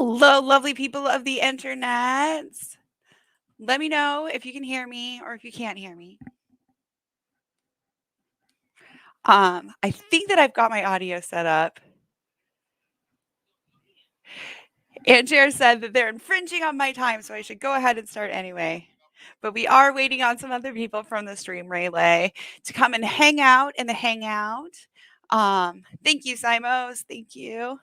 Hello, lovely people of the internet. Let me know if you can hear me or if you can't hear me. I think that I've got my audio set up. And Jared said that they're infringing on my time, so I should go ahead and start anyway. But we are waiting on some other people from the stream relay to come and hang out in the hangout. Thank you, Simos. Thank you.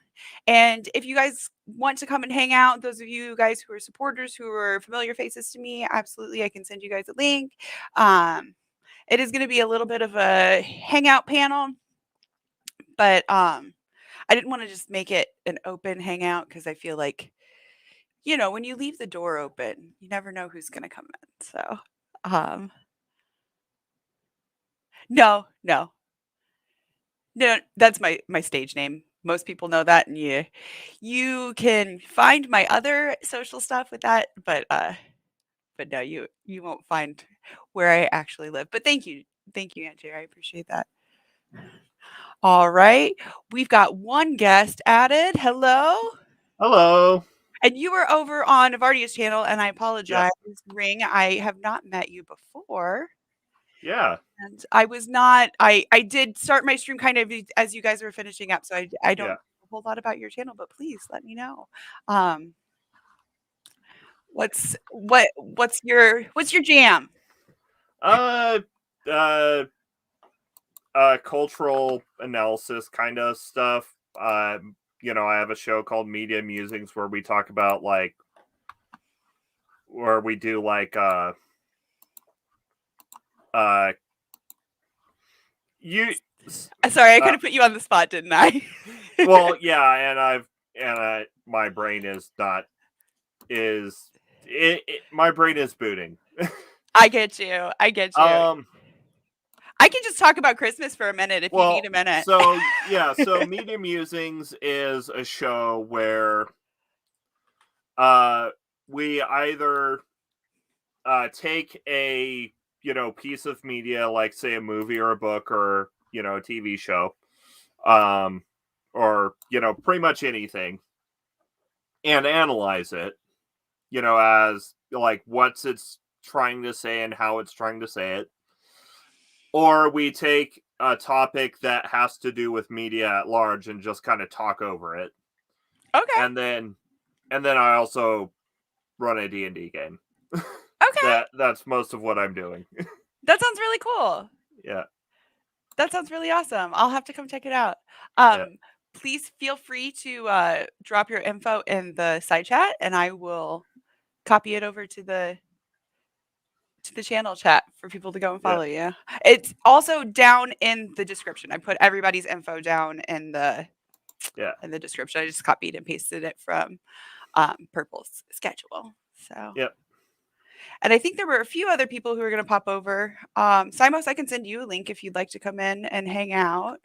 And if you guys want to come and hang out, those of you guys who are supporters, who are familiar faces to me, absolutely, I can send you guys a link. It is going to be a little bit of a hangout panel, but I didn't want to just make it an open hangout because I feel like, when you leave the door open, you never know who's going to come in. So, no, that's my stage name. Most people know that, and you can find my other social stuff with that, but no, you won't find where I actually live. But thank you, Aunt Jerry. I appreciate that. All right, we've got one guest added. Hello. Hello. And you were over on Navardia's channel, and I apologize, Ring. I have not met you before. Yeah. And I was not. I did start my stream kind of as you guys were finishing up, so I don't know a whole lot about your channel, but please let me know. What's your jam? Cultural analysis kind of stuff. I have a show called Media Musings where we talk about where we do you. Sorry, I could have put you on the spot, didn't I? Well, yeah, and my brain is not my brain is booting. I get you. I can just talk about Christmas for a minute if you need a minute. So Media Musings is a show where we either take a piece of media, like say a movie or a book or a TV show, or pretty much anything, and analyze it, as like what's it's trying to say and how it's trying to say it. Or we take a topic that has to do with media at large and just kind of talk over it. Okay. And then I also run a D&D game. Okay. That's most of what I'm doing. That sounds really cool. Yeah. That sounds really awesome. I'll have to come check it out. Please feel free to drop your info in the side chat, and I will copy it over to the channel chat for people to go and follow you. It's also down in the description. I put everybody's info down in the description. I just copied and pasted it from Purple's schedule. So and I think there were a few other people who are going to pop over. Simos, I can send you a link if you'd like to come in and hang out.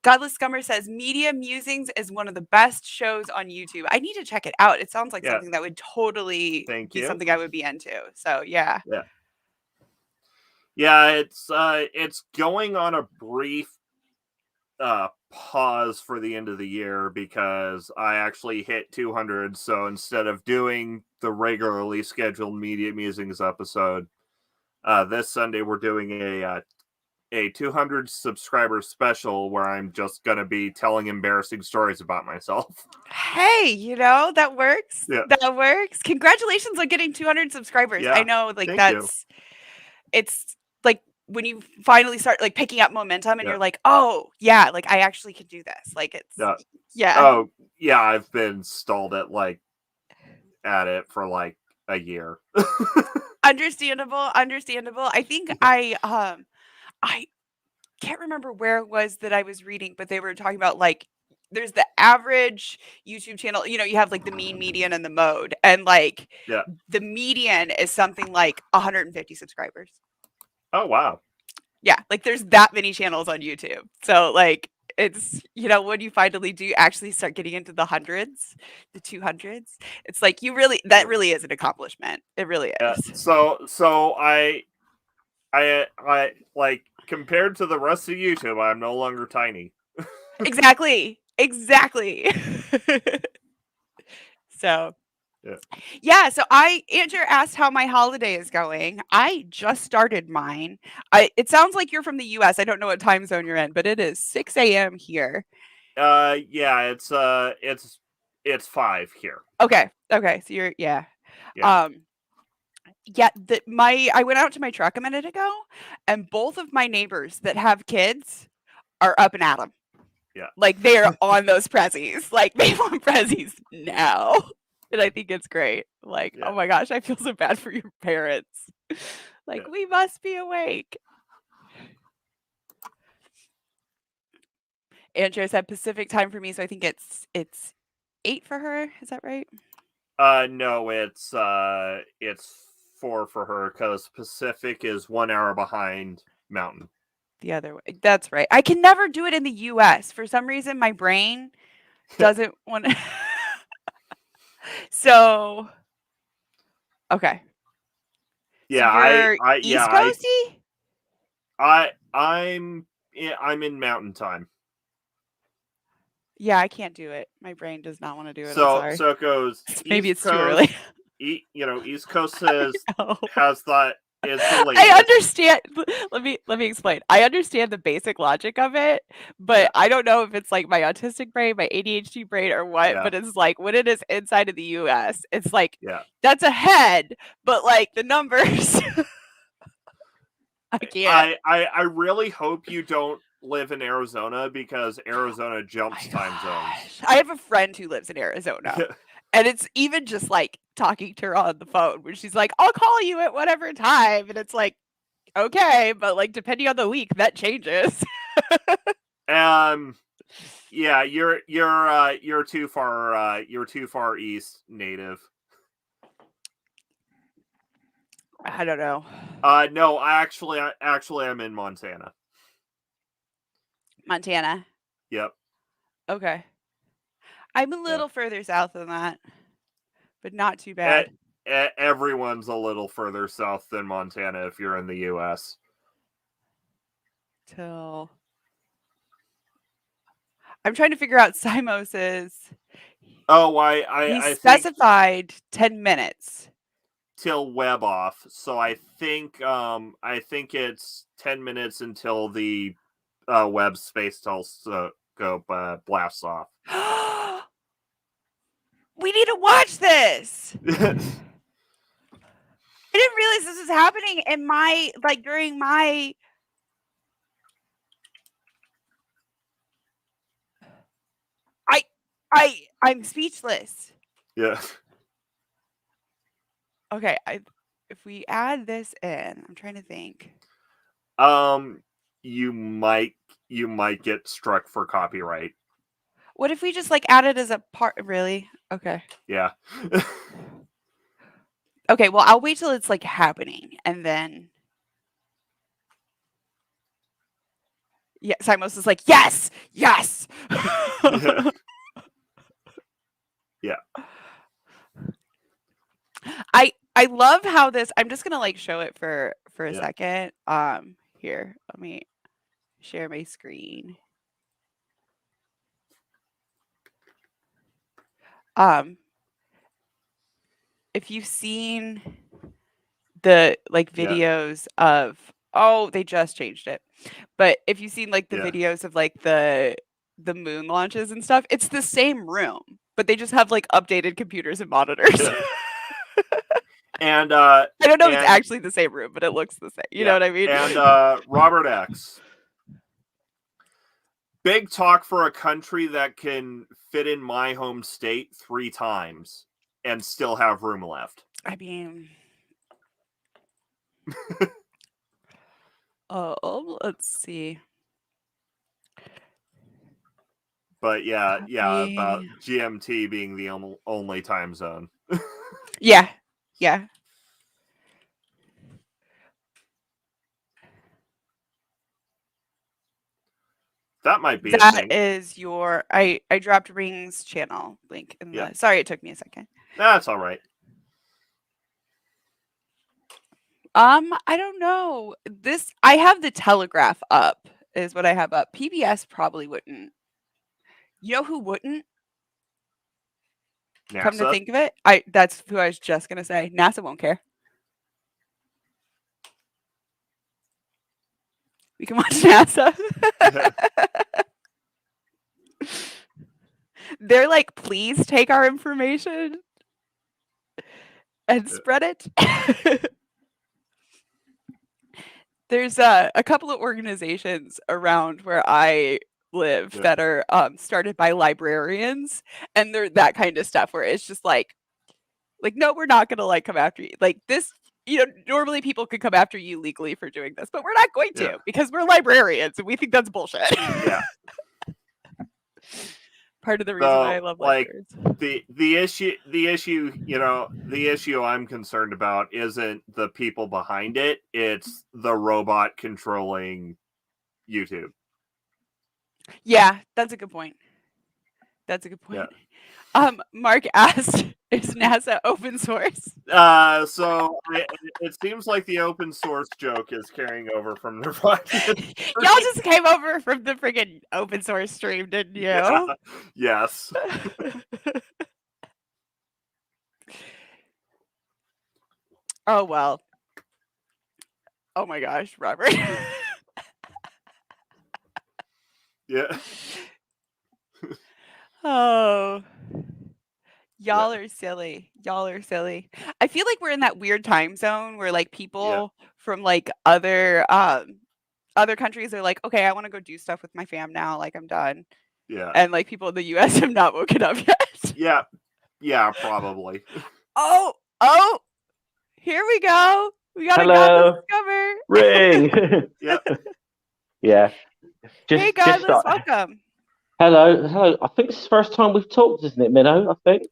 Godless Scummer says Media Musings is one of the best shows on YouTube. I need to check it out. It sounds like something that would totally be something I would be into. So yeah. Yeah, it's going on a brief pause for the end of the year because I actually hit 200. So instead of doing the regularly scheduled Media Musings episode, this Sunday we're doing a 200 subscriber special where I'm just gonna be telling embarrassing stories about myself. Hey, that works. Yeah. That works. Congratulations on getting 200 subscribers. Yeah. I know, it's like when you finally start like picking up momentum and you're like, oh yeah, like I actually can do this. Like it's Oh yeah, I've been stalled at it for like a year. Understandable. I think I can't remember where it was that I was reading, but they were talking about there's the average YouTube channel, you have like the mean, median, and the mode. And the median is something like 150 subscribers. Oh, wow. Yeah, there's that many channels on YouTube. So it's, when you finally do actually start getting into the hundreds, the 200s, it's like that really is an accomplishment. It really is. So I like compared to the rest of YouTube, I'm no longer tiny. Exactly. So Yeah. yeah, so Andrew asked how my holiday is going. I just started mine. It sounds like you're from the US. I don't know what time zone you're in, but it is 6 a.m. here. Yeah, it's 5 here. Okay. Okay. So you're yeah. Yeah. Um yeah, I went out to my truck a minute ago and both of my neighbors that have kids are up and at 'em. Yeah. Like they are on those prezzies. Like they want prezzies now. And I think it's great. Like, Yeah. oh my gosh, I feel so bad for your parents. Like Yeah. we must be awake. Andrea said Pacific time for me, so I think it's 8 for her. Is that right? No, it's 4 for her because Pacific is 1 hour behind Mountain. The other way. That's right. I can never do it in the US. For some reason, my brain doesn't want to. So, okay. So Yeah, you're East Coasty? I'm in Mountain time. Yeah, I can't do it. My brain does not want to do it. I'm So sorry. so it goes Maybe East it's too early. Coast. East Coast says No. has the is the I latest. understand. Let me explain. I understand the basic logic of it, but Yeah. I don't know if it's like my autistic brain, my ADHD brain, or what. Yeah. But it's like when it is inside of the US, it's like Yeah. that's ahead, but like the numbers, I can't. I really hope you don't live in Arizona because Arizona My jumps time zones. gosh. I have a friend who lives in Arizona. And it's even just like talking to her on the phone where she's like, I'll call you at whatever time. And it's like, okay, but like depending on the week, that changes. Yeah, you're too far east, native. I don't know. No, actually I'm in Montana. Montana. Yep. Okay. I'm a little further south than that, but not too bad. Everyone's a little further south than Montana if you're in the US. Till I'm trying to figure out Simos's. Oh, He I think specified 10 minutes. till web off. So I think it's 10 minutes until the web space telescope blasts off. We need to watch this. I didn't realize this was happening in my during my I'm speechless. Yeah. Okay, if we add this in, I'm trying to think. You might get struck for copyright. What if we just like add it as a part? Really? Okay. Yeah. Okay. Well, I'll wait till it's like happening, and then. Yeah, Simos is like, yes, yes. Yeah. I love how this. I'm just gonna like show it for a Yeah. second. Here, let me share my screen. If you've seen the like Yeah. videos of they just changed it. But if you've seen like the Yeah. videos of like the moon launches and stuff, it's the same room, but they just have like updated computers and monitors. Yeah. And I don't know if it's actually the same room, but it looks the same. You know what I mean? And Robert X. Big talk for a country that can fit in my home state 3 times and still have room left. I mean, let's see. But yeah, about GMT being the only time zone. Yeah. That might be That a thing. is your I dropped Ring's channel link in the sorry, it took me a second. That's all right. I don't know. I have the Telegraph up is what I have up. PBS probably wouldn't. You know who wouldn't? Come to NASA? think of it, that's who I was just gonna say. NASA won't care. We can watch NASA. They're like, please take our information and spread it. There's a couple of organizations around where I live that are started by librarians, and they're that kind of stuff where it's just like no, we're not gonna like come after you. Like this, normally people could come after you legally for doing this, but we're not going to because we're librarians and we think that's bullshit. Yeah. Part of the reason why I love libraries. The issue, the issue I'm concerned about isn't the people behind it; it's the robot controlling YouTube. Yeah, that's a good point. Yeah. Mark asked, "Is NASA open source?" So it seems like the open source joke is carrying over from the Y'all just came over from the friggin' open source stream, didn't you? Yeah. Yes. Oh well. Oh my gosh, Robert. Yeah. Oh. Y'all are silly. I feel like we're in that weird time zone where like people from like other countries are like, okay, I want to go do stuff with my fam now. Like I'm done. Yeah. And like people in the US have not woken up yet. Yeah. Yeah, probably. Oh, here we go. We got Hello. a godless discover. Ring. Yep. Yeah. Hey, godless, welcome. Hello. I think it's the first time we've talked, isn't it, Minnow? I think.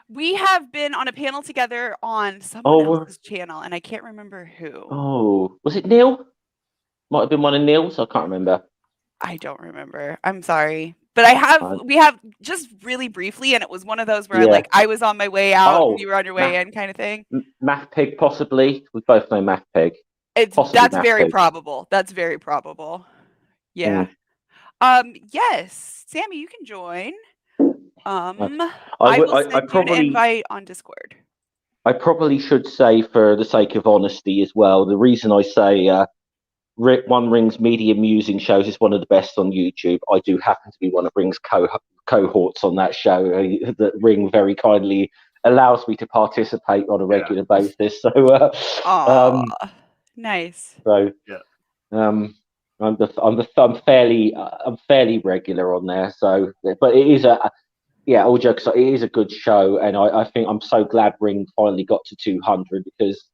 We have been on a panel together on someone else's channel, and I can't remember who. Oh, was it Neil? Might have been one of Neil's. I can't remember. I don't remember. I'm sorry. But we have just really briefly, and it was one of those where I was on my way out and you were on your way in kind of thing. Math Pig, possibly. We both know Math Pig. That's very probable. That's very probable. Yeah. Yes. Sammy, you can join. I will send you an invite on Discord. I probably should say, for the sake of honesty as well, the reason I say One Ring's Media Musing shows is one of the best on YouTube. I do happen to be one of Ring's cohorts on that show. That Ring very kindly allows me to participate on a regular basis. So, nice. So, I'm fairly regular on there. So, but it is all jokes aside, it is a good show, and I think I'm so glad Ring finally got to 200 because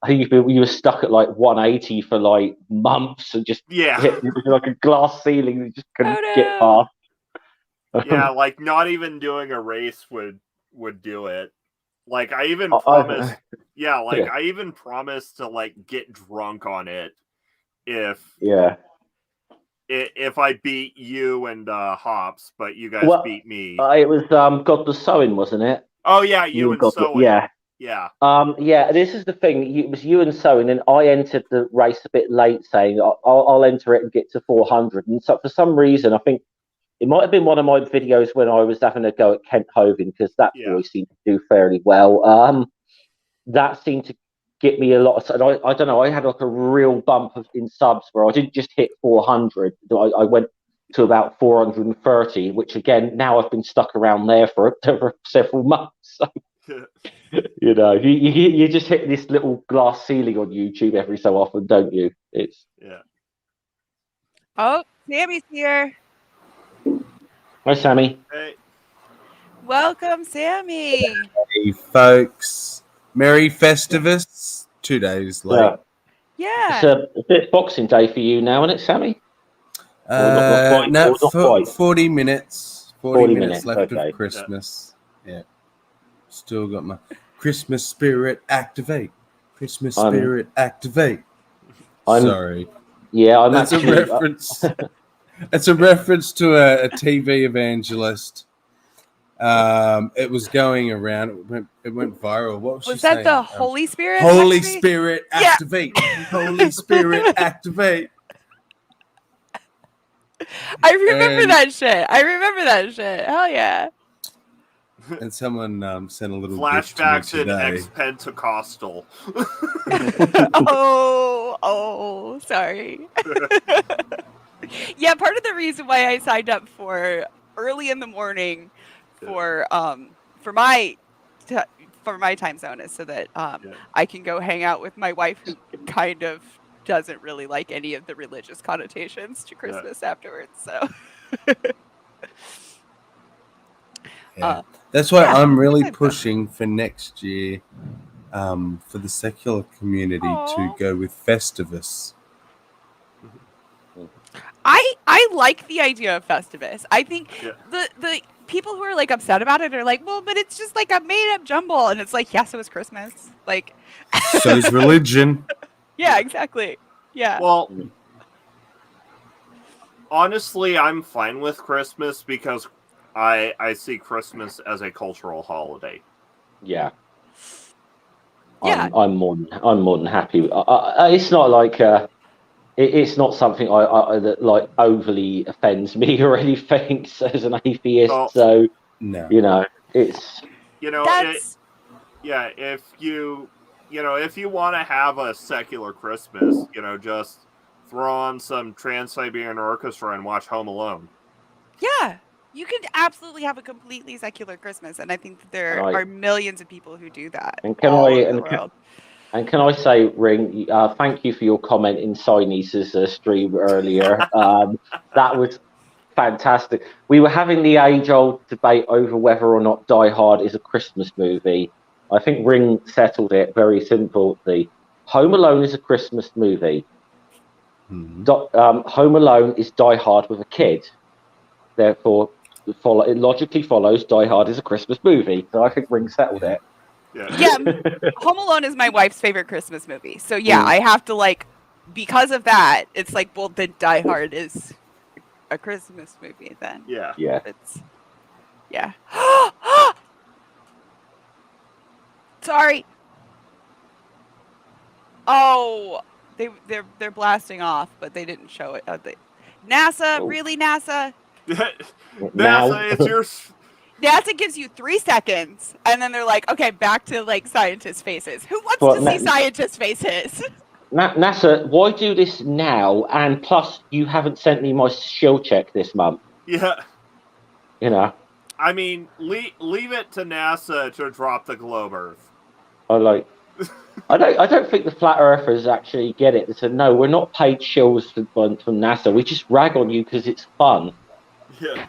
I think you were stuck at like 180 for like months and just hit like a glass ceiling and just couldn't get past. Yeah, like not even doing a race would do it. Like I even promised, I even promised to like get drunk on it if I beat you and Hops, but you guys beat me. It was Godless Sewing, wasn't it? Oh yeah, you and Sewing. Yeah. This is the thing. It was you and Sewing, and I entered the race a bit late, saying I'll enter it and get to 400. And so for some reason, I think it might have been one of my videos when I was having a go at Kent Hovind, because that boy seemed to do fairly well. That seemed to get me a lot of. I don't know. I had like a real bump in subs where I didn't just hit 400. I went to about 430, which again now I've been stuck around there for several months. So, you just hit this little glass ceiling on YouTube every so often, don't you? It's Oh, Sammy's here. Hi, Sammy. Hey. Welcome, Sammy. Hey, folks. Merry Festivus. 2 days late. Yeah. It's a bit Boxing Day for you now, isn't it, Sammy? Not quite. 40 minutes. 40 minutes left of Christmas. Yeah. Still got my Christmas spirit activate. Christmas spirit activate. Sorry. Yeah, That's a reference. It's a reference to a TV evangelist. It was going around. It went viral. What was she saying? Was that the Holy Spirit? Holy Spirit activate. Holy Spirit activate. I remember that shit. Hell yeah. And someone sent a little gift to me Flashbacks in today. ex-Pentecostal. Oh, sorry. Yeah, part of the reason why I signed up for early in the morning for my time zone is so that I can go hang out with my wife, who kind of doesn't really like any of the religious connotations to Christmas afterwards. So Yeah. That's why yeah, I'm really excited about it. pushing for next year for the secular community to Aw. go with Festivus. I like the idea of Festivus. I think Yeah. the people who are like upset about it are like, well, but it's just like a made up jumble, and it's like, yes, it was Christmas. Like, So's religion. yeah, exactly. Yeah. Well, honestly, I'm fine with Christmas because I see Christmas as a cultural holiday. Yeah. Yeah. I'm more than happy. It's not like it's not something that like overly offends me or anything as an atheist. Oh. So No. it's That's if you want to have a secular Christmas, just throw on some Trans-Siberian Orchestra and watch Home Alone. yeah. You can absolutely have a completely secular Christmas, and I think that there are millions of people who do that all over the world. And can I say, Ring, thank you for your comment in Sinese's stream earlier. That was fantastic. We were having the age-old debate over whether or not Die Hard is a Christmas movie. I think Ring settled it very simply. Home Alone is a Christmas movie. Mm-hmm. Home Alone is Die Hard with a kid. Therefore, it logically follows Die Hard is a Christmas movie. So I think Ring settled it. Yeah, Home Alone is my wife's favorite Christmas movie. So yeah, I have to because of that, it's like, well, then Die Hard is a Christmas movie then. Yeah. Yeah. Sorry. Oh, they're blasting off, but they didn't show it. NASA, really, NASA? NASA, it's your. NASA gives you 3 seconds, and then they're like, okay, back to scientist faces. Who wants to see scientist faces? NASA, why do this now? And plus, you haven't sent me my shill check this month. Yeah. I mean, leave it to NASA to drop the globe Earth. I don't think the flat earthers actually get it. They said, no, we're not paid shills from NASA. We just rag on you because it's fun. Yeah.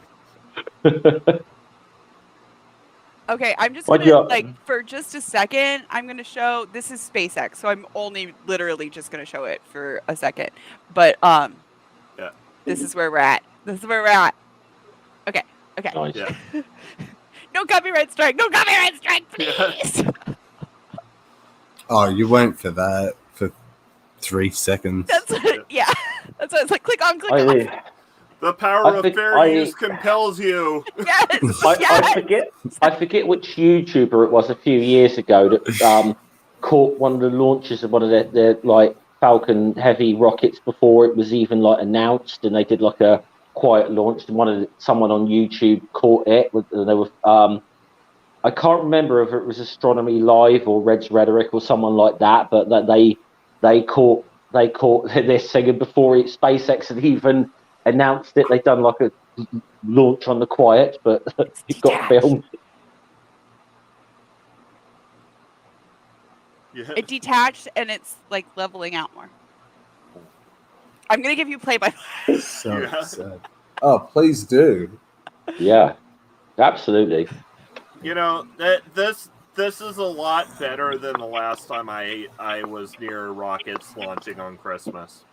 Okay, I'm just gonna for just a second, I'm gonna show this is SpaceX, so I'm only literally just gonna show it for a second. But yeah. This is where we're at. Okay. Nice. Yeah. No copyright strike, please. Oh, you went for that for 3 seconds. That's what I was like, click on. The power of fair use compels you. Yes. I forget which YouTuber it was a few years ago that caught one of the launches of one of their Falcon Heavy rockets before it was even announced, and they did a quiet launch. And someone on YouTube caught it. And they were I can't remember if it was Astronomy Live or Red's Rhetoric or someone like that, but that they caught this thing, and before SpaceX had even announced it, they'd done a launch on the quiet, but it got filmed. Yeah. It detached, and it's leveling out more. I'm gonna give you play-by-play. So sad. Oh, please do. Yeah, absolutely. This is a lot better than the last time I was near rockets launching on Christmas.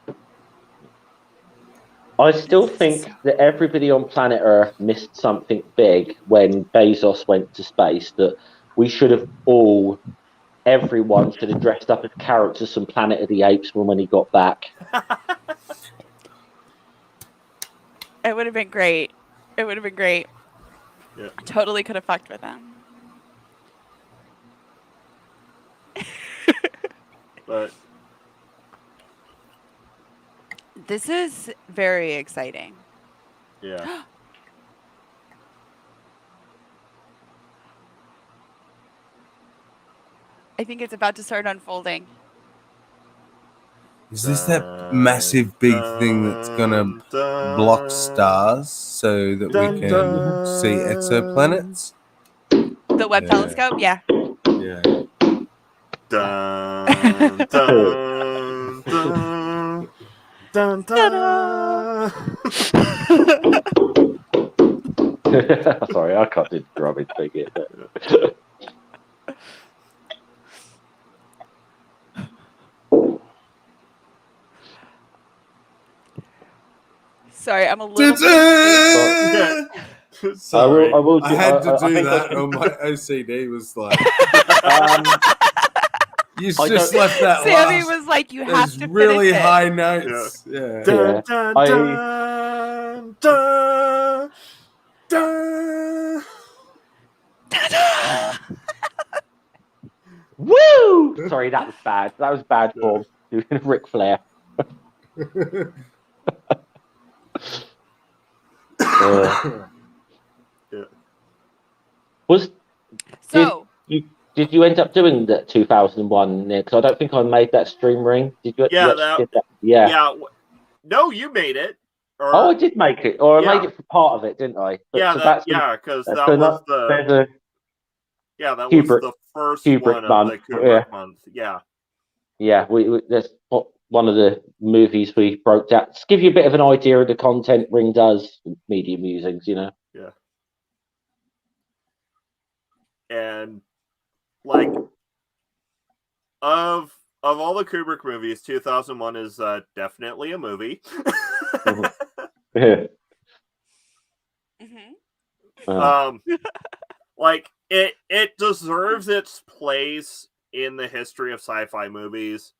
I still think that everybody on planet Earth missed something big when Bezos went to space, that we should have everyone should have dressed up as characters from Planet of the Apes when he got back. It would have been great. Yeah. Totally could have fucked with him. But this is very exciting. Yeah. I think it's about to start unfolding. Is this that massive big thing that's gonna block stars so that we can see exoplanets? The Webb telescope, yeah. Yeah. Dun, dun, dun, dun, dun. Sorry, I can't do the drumming thing yet. Sorry, I'm a little bit. Sorry. I will I had to I do think I that, can- or my OCD was like, you I just don't- left that Sammy last. was like, "You have Those to really finish it." high notes. Yeah. Dun, dun, I- dun, dun, dun. Woo! Sorry, that was bad. That was bad form. Ric Flair. Yeah. Was So did you end up doing that 2001? Because I don't think I made that stream ring. Did you? Yeah, you actually did that? Yeah. No, you made it. Or, Oh, I did make it, or I Yeah. made it for part of it, didn't I? But, yeah, so that, that's because so that was there's the a that was Kubrick- the first Kubrick one of month, the Kubrick month. Yeah. yeah. We that's one of the movies we broke down. Just give you a bit of an idea of the content Ring does. Media Musings, you know. And like of all the Kubrick movies, 2001 is definitely a movie. Yeah. mhm. Like it deserves its place in the history of sci-fi movies,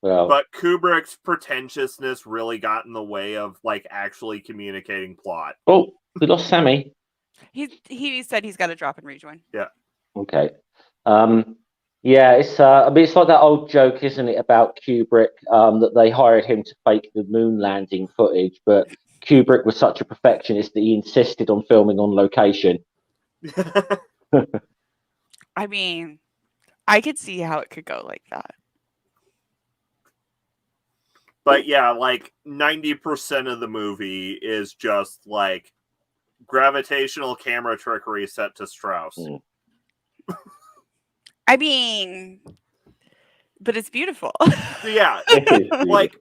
Well, but Kubrick's pretentiousness really got in the way of like actually communicating plot. oh, we lost Sammy. he said he's got to drop and rejoin. Okay. Yeah, it's I mean it's like that old joke, isn't it, about Kubrick, that they hired him to fake the moon landing footage, but Kubrick was such a perfectionist that he insisted on filming on location. I mean, I could see how it could go like that. But yeah, like 90% of the movie is just like gravitational camera trickery set to Strauss. Mm. I mean, but it's beautiful. Yeah, like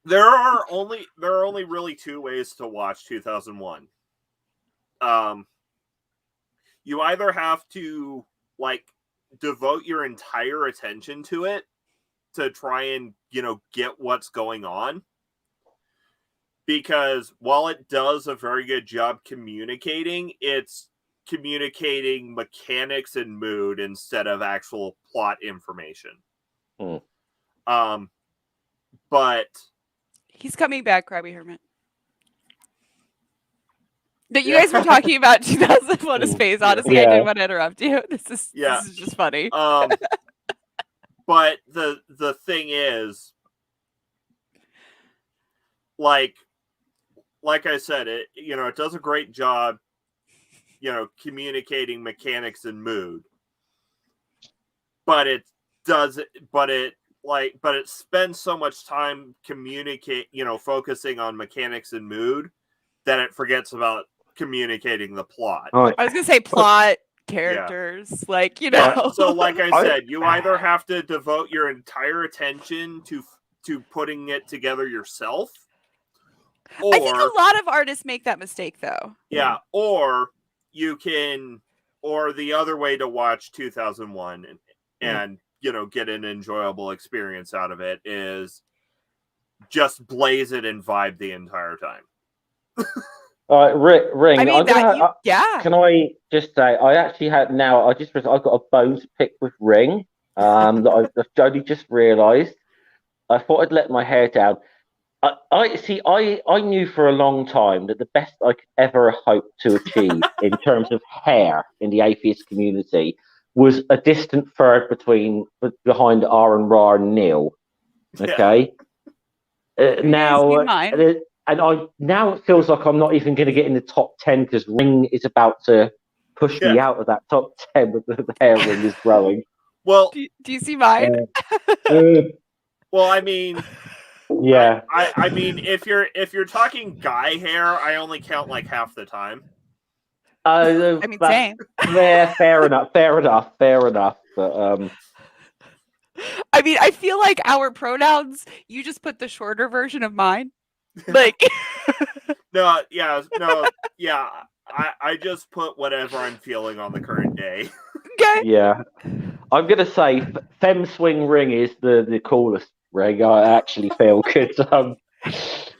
there are only really two ways to watch 2001. You either have to like devote your entire attention to it to try and get what's going on, because while it does a very good job communicating, it's communicating mechanics and mood instead of actual plot information. But He's coming back, Krabby Hermit. But you guys were talking about 2001: A Space Odyssey. I didn't want to interrupt you. This is just funny. But the thing is, like I said, it it does a great job, communicating mechanics and mood. But it spends so much time focusing on mechanics and mood that it forgets about communicating the plot. Right. I was gonna say plot, characters, So like I said, you either have to devote your entire attention to putting it together yourself, or I think a lot of artists make that mistake, though. Yeah, or you can, or the other way to watch 2001 and get an enjoyable experience out of it is just blaze it and vibe the entire time. All right, Ring. I mean, Can I just say I actually had now? I've got a bone to pick with Ring. That I've only just realised. I thought I'd let my hair down. I knew for a long time that the best I could ever hope to achieve in terms of hair in the atheist community was a distant third behind R and Ra and Neil. Okay. Now it feels like I'm not even going to get in the top 10 because Ring is about to push me out of that top 10 with the hair Ring is growing. Well, Do you see mine? well, I mean, Yeah. I mean, if you're talking guy hair, I only count like half the time. I mean, same. Fair enough. But I mean, I feel like our pronouns, you just put the shorter version of mine. Like, No, yeah. I just put whatever I'm feeling on the current day. okay. yeah, I'm gonna say Fem Swing Ring is the coolest ring. I actually feel because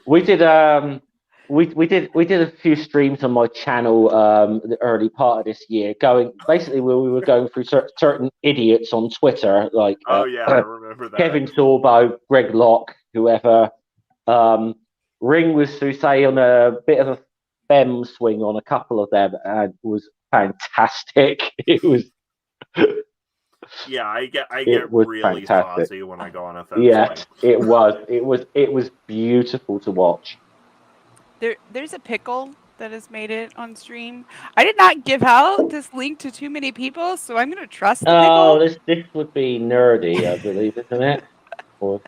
we did we did a few streams on my channel the early part of this year, going basically where we were going through certain idiots on Twitter like Oh yeah, I remember that. Kevin Sorbo, Greg Locke, whoever. Ring was to say on a bit of a fem swing on a couple of them and was fantastic. It was Yeah, I get was really fantastic. saucy when I go on a fence Yeah, swing. it was beautiful to watch. There's a pickle that has made it on stream. I did not give out this link to too many people, so I'm gonna trust the Oh, pickle. this would be nerdy, I believe, isn't it? Or,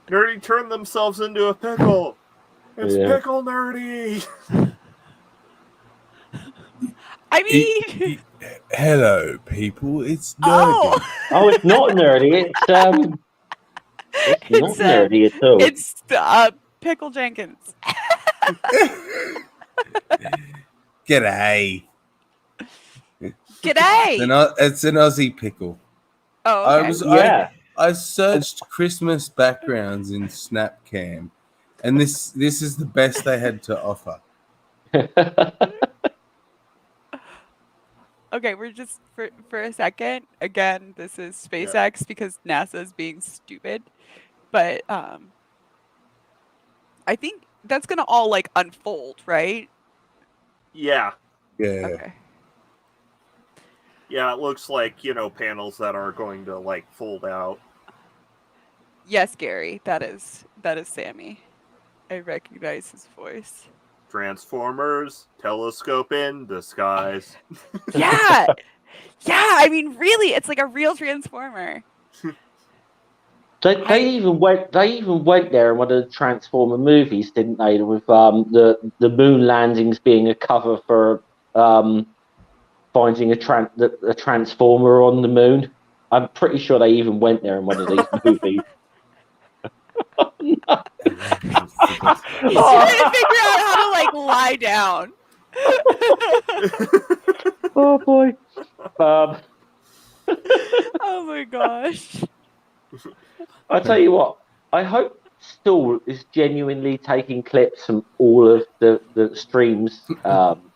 Nerdy turned themselves into a pickle. It's Yeah. pickle nerdy. I mean, Hello, people. It's nerdy. oh, it's not nerdy. It's not It's, nerdy at all. it's Pickle Jenkins. G'day. G'day. It's an Aussie pickle. Oh, okay. I searched Christmas backgrounds in Snapcam, and this is the best they had to offer. Okay, we're just for a second. Again, this is SpaceX because NASA's being stupid, but I think that's gonna all like unfold, right? Yeah. Yeah. Okay. Yeah, it looks like, panels that are going to like fold out. Yes, Gary, that is Sammy. I recognize his voice. Transformers, telescope in disguise. Yeah. Yeah, I mean really, it's like a real transformer. They even went there in one of the Transformer movies, didn't they? With the moon landings being a cover for finding a transformer on the moon. I'm pretty sure they even went there in one of these movies. He's trying to figure out how to like lie down. Oh boy. Oh my gosh. I tell you what, I hope Stool is genuinely taking clips from all of the streams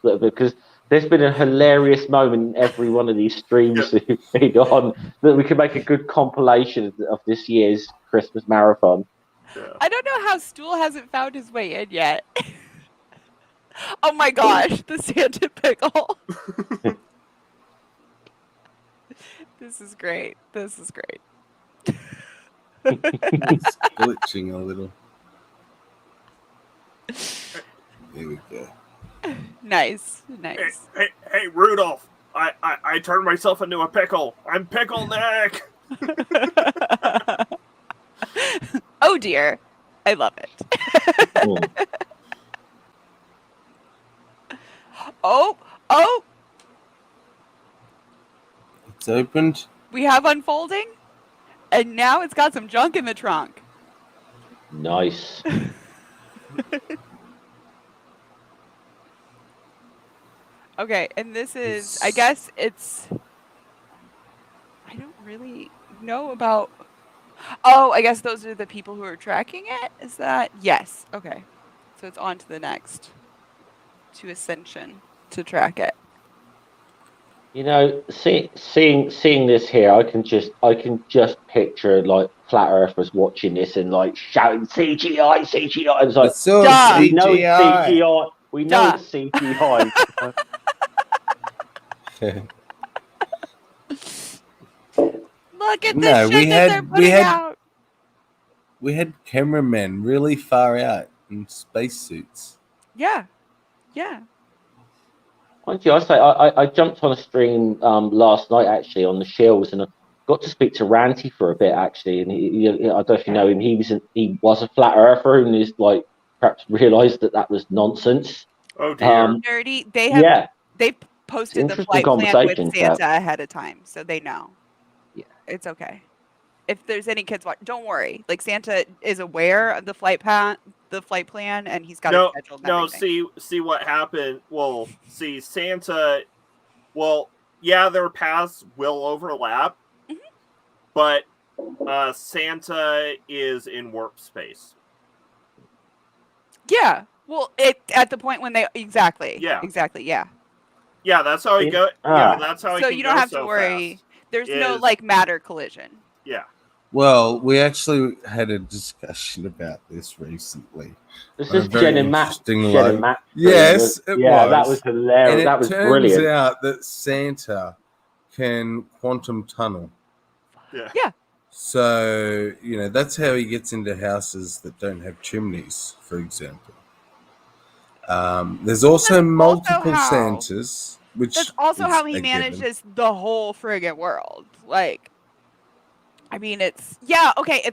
because there's been a hilarious moment in every one of these streams we've been on that we can make a good compilation of this year's Christmas marathon. Yeah. I don't know how Stool hasn't found his way in yet. Oh my gosh, the Santa pickle. This is great. This is great. It's glitching a little. There we go. Nice. Hey, Rudolph! I turned myself into a pickle. I'm pickle neck. Oh dear, I love it. Oh, It's opened. we have unfolding, and now it's got some junk in the trunk. Nice. Okay, and this is, I guess it's, I don't really know about, oh, I guess those are the people who are tracking it? Is that, yes, okay. So it's on to the next, to Ascension, to track it. You know, seeing this here, I can just picture like flat earthers watching this and like shouting CGI. It's like, It's all duh. we know it's CGI. CGI. We know it's CGI. Look at No, this shit that they're putting out. We had cameramen really far out in spacesuits. Yeah. Mind you, I say I jumped on a stream last night actually on the Shills, and got to speak to Ranty for a bit actually, and I don't know if you know him. He was a flat earther, and he's like perhaps realised that was nonsense. Oh dear. Dirty. Yeah, They posted the interesting flight plan with conversation, Santa chap. ahead of time, so they know. Yeah. It's okay. If there's any kids watching, don't worry. Like Santa is aware of the flight plan, and he's got it scheduled. And everything. See what happened. Well, see Santa. Well, yeah, their paths will overlap, but Santa is in warp space. Yeah. Well, at the point when they exactly. Yeah. Yeah, that's how he goes. Yeah, that's how he so can you don't go have to so worry. fast. There's no like matter collision. Yeah. Well, we actually had a discussion about this recently. This is Jen and Matt. Yes, it was. That was hilarious. And that was turns brilliant. out that Santa can quantum tunnel. Yeah. So, that's how he gets into houses that don't have chimneys, for example. There's also multiple Santas, which that's also how he a manages the whole friggin' world. Like, I mean, it's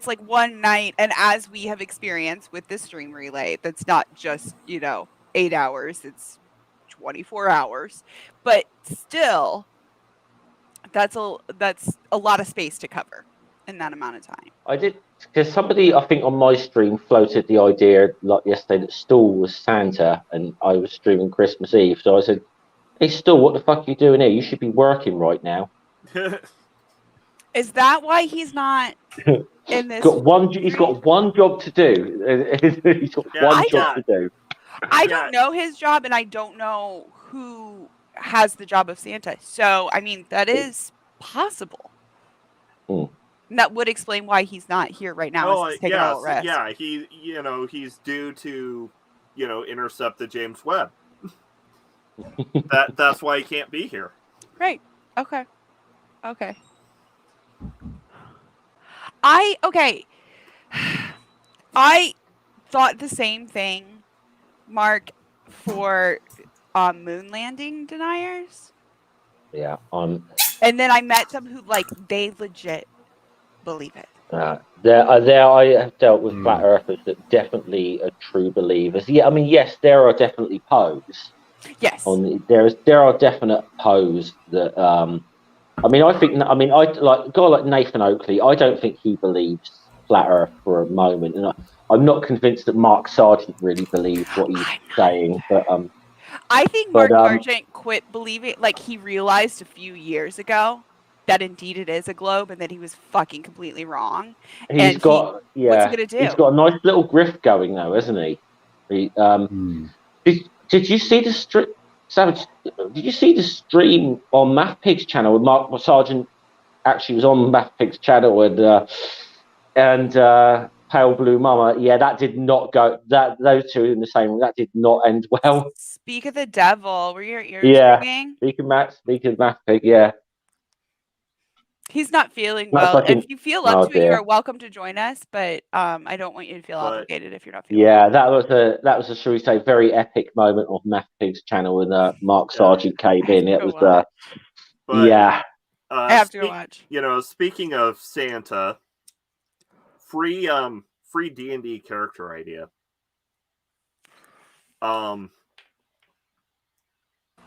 like one night, and as we have experienced with this stream relay, that's not just 8 hours; it's 24 hours. But still, that's a lot of space to cover in that amount of time. I did, because somebody I think on my stream floated the idea like yesterday that Stool was Santa, and I was streaming Christmas Eve, so I said, "Hey, Stool, what the fuck are you doing here? You should be working right now." Is that why he's not in this? He's got one job to do. He's got one job to do. I don't know his job, and I don't know who has the job of Santa. So, I mean, that is possible. And that would explain why he's not here right now. He's taking a little rest. Yeah, he's due to, intercept the James Webb. That's why he can't be here. Right. Okay. I thought the same thing, Mark, for moon landing deniers. Yeah. And then I met some who they legit believe it. There I have dealt with flat earthers that definitely are true believers. Yeah, I mean, yes, there are definitely pose. Yes. There are definite pose that I like a guy like Nathan Oakley. I don't think he believes flat Earth for a moment, and I'm not convinced that Mark Sargent really believes what he's saying. But I think Mark Sargent quit believing. Like, he realized a few years ago that indeed it is a globe, and that he was fucking completely wrong. What's he gonna do? He's got a nice little grift going though, hasn't he? Did you see the strip? Savage, did you see the stream on Math Pig's channel with Mark Sargent? Actually, was on Math Pig's channel and Pale Blue Mama. Yeah, that did not go. Those two in the same room. That did not end well. Speak of the devil. Were your ears ringing? Speak of Math Pig. Yeah. He's not feeling well. If you feel up to it, you are welcome to join us. But I don't want you to feel obligated if you're not feeling. Yeah, well. that was a, shall we say, very epic moment of Math Pig's channel when Mark Sargent came in. It was I have to go watch. Speaking of Santa, free D&D character idea.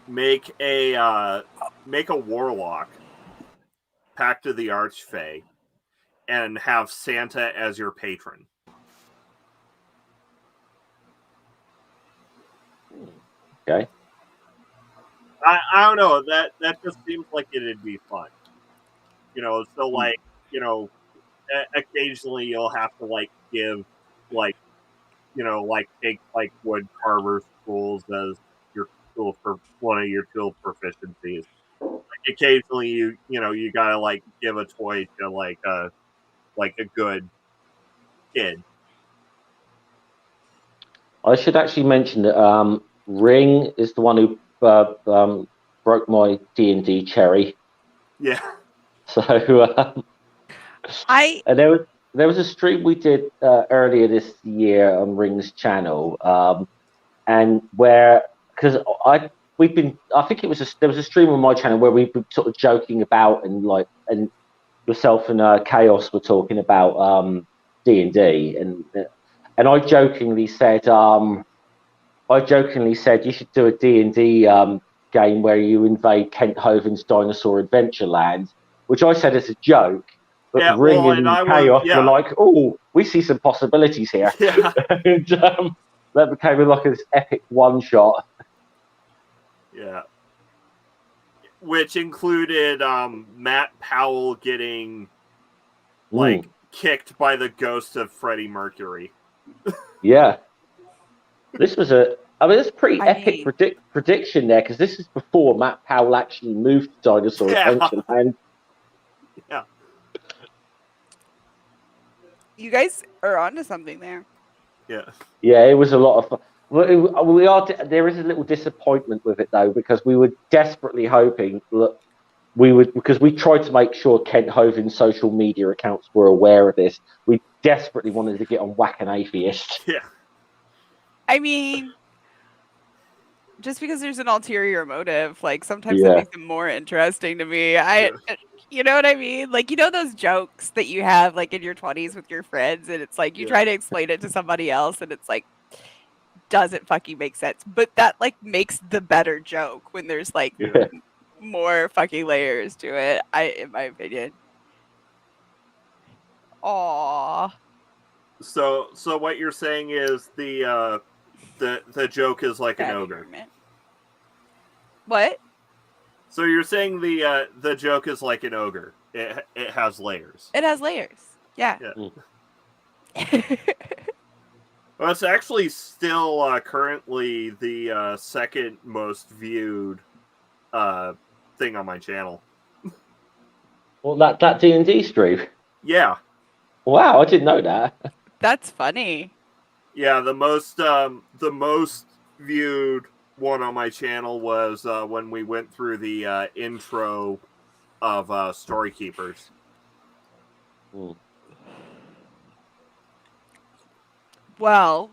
Make a warlock. Pact of the Archfey, and have Santa as your patron. Okay. I don't know. That just seems like it'd be fun. So occasionally you'll have to give take wood carver tools as your tool for one of your tool proficiencies. Occasionally you gotta give a toy to a good kid. I should actually mention that Ring is the one who broke my D&D cherry. Yeah. So and there was a stream we did earlier this year on Ring's channel, and where because I think there was a stream on my channel where we've been sort of joking about and yourself and Chaos were talking about D&D, and I jokingly said you should do a D&D game where you invade Kent Hovine's Dinosaur Adventureland, which I said as a joke, but Yeah, Ring well, and and I Chaos was, were like, "Oh, we see some possibilities here," yeah, and that became like this epic one shot. yeah, which included Matt Powell getting like kicked by the ghost of Freddie Mercury. Yeah, this was it's a pretty I epic mean, prediction there, because this is before Matt Powell actually moved to Dinosaur Yeah. Adventureland. Yeah, you guys are onto something there. yeah, Yeah, it was a lot of fun. There is a little disappointment with it though, because we were desperately hoping that because we tried to make sure Kent Hovine's social media accounts were aware of this. We desperately wanted to get on Whack an Atheist. yeah, I mean, just because there's an ulterior motive, like sometimes that Yeah. makes it more interesting to me. Yeah. You know what I mean? Like, you know, those jokes that you have like in your 20s with your friends, and it's like you Yeah. try to explain it to somebody else, and it's like, doesn't fucking make sense. But that like makes the better joke when there's like Yeah. more fucking layers to it, in my opinion. Aw. So what you're saying is the joke is like an Bad ogre. agreement. What? So you're saying the joke is like an ogre. It has layers. It has layers. Yeah. Well, it's actually still currently the second most viewed thing on my channel. Well, that D&D stream. Yeah, Wow, I didn't know that. That's funny. yeah. The most viewed one on my channel was when we went through the intro of Story Keepers. Well,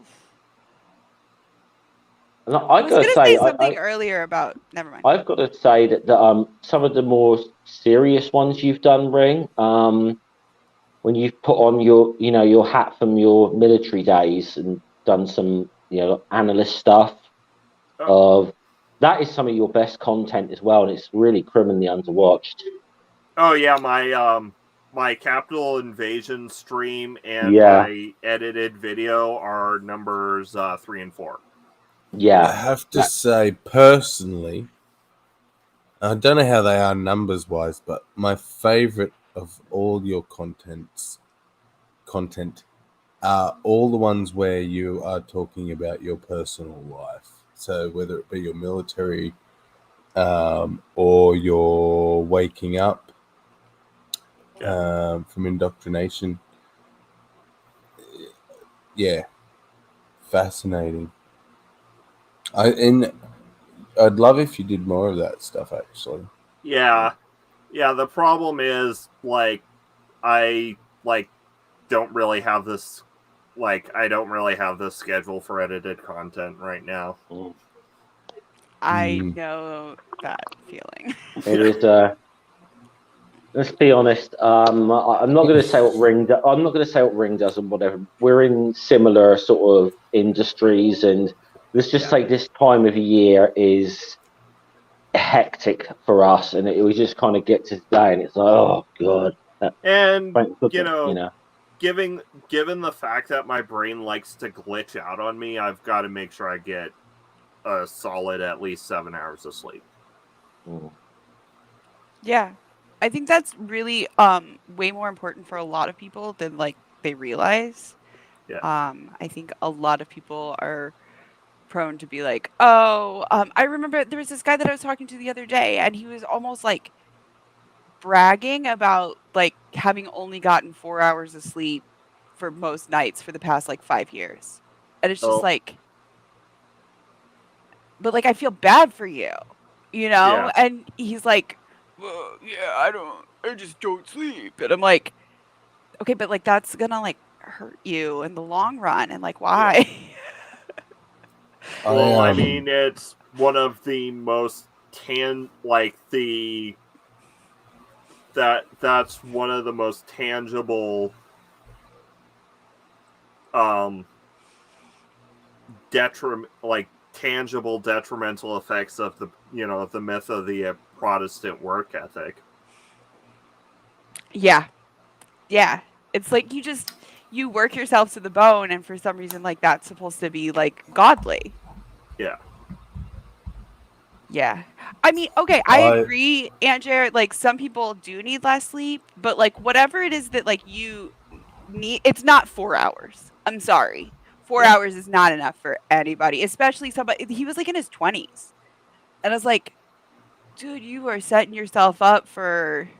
And I was going to say something earlier about. Never mind. I've got to say that some of the more serious ones you've done, Ring, when you've put on your hat from your military days and done some analyst stuff, that is some of your best content as well, and it's really criminally underwatched. Oh yeah, my Capital Invasion stream and Yeah. my edited video are numbers 3 and 4. Yeah, I have to say, personally, I don't know how they are numbers wise, but my favorite of all your content are all the ones where you are talking about your personal life. So whether it be your military or your waking up from indoctrination. Yeah, fascinating. I'd love if you did more of that stuff, actually. Yeah. The problem is I don't really have this schedule for edited content right now. I know that feeling. it is. Let's be honest. I'm not going to say what Ring. I'm not going to say what Ring does and whatever. We're in similar sort of industries, and let's just say this time of year is hectic for us, and it just kind of gets us down. It's like, oh god. And given the fact that my brain likes to glitch out on me, I've got to make sure I get a solid at least 7 hours of sleep. Yeah. I think that's really way more important for a lot of people than like they realize. Yeah. I think a lot of people are prone to be like, oh, I remember there was this guy that I was talking to the other day, and he was almost like bragging about like having only gotten 4 hours of sleep for most nights for the past like 5 years. And it's just like, but like I feel bad for you, Yeah. And he's like, well, yeah, I just don't sleep. And I'm like, okay, but like that's gonna like hurt you in the long run, and like why? Well, I mean, it's one of the most that's one of the most tangible tangible detrimental effects of the myth of the Protestant work ethic. Yeah. Yeah. It's like you work yourself to the bone, and for some reason, like, that's supposed to be, like, godly. Yeah. Yeah. I mean, okay, I agree, Aunt Jared, like, some people do need less sleep, but, like, whatever it is that, like, you need, it's not 4 hours. I'm sorry. 4 Yeah. hours is not enough for anybody, especially somebody he was, like, in his 20s. And I was like, "Dude, you are setting yourself up for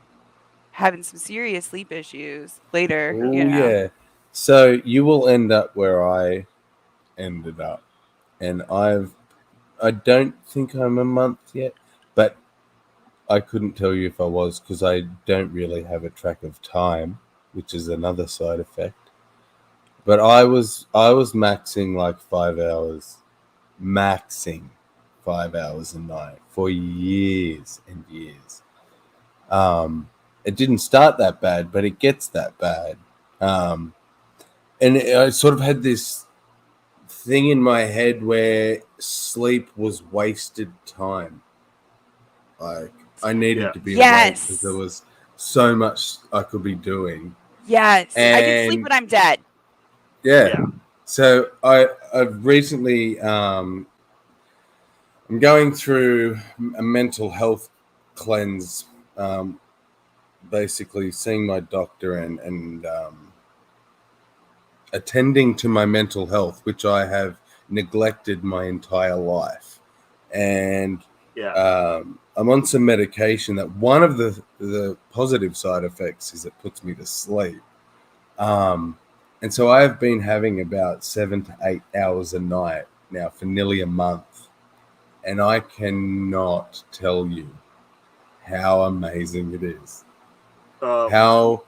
having some serious sleep issues later, you Oh know?" yeah. So you will end up where I ended up, and I don't think I'm a month yet, but I couldn't tell you if I was because I don't really have a track of time, which is another side effect. But I was maxing like 5 hours, maxing 5 hours a night for years and years. It didn't start that bad, but it gets that bad. And I sort of had this thing in my head where sleep was wasted time. Like I needed to be awake because there was so much I could be doing. Yes. I can sleep And when I'm dead. yeah. So I've recently I'm going through a mental health cleanse, basically seeing my doctor and attending to my mental health, which I have neglected my entire life. And I'm on some medication that one of the positive side effects is it puts me to sleep. And so I've been having about 7 to 8 hours a night now for nearly a month. And I cannot tell you how amazing it is. How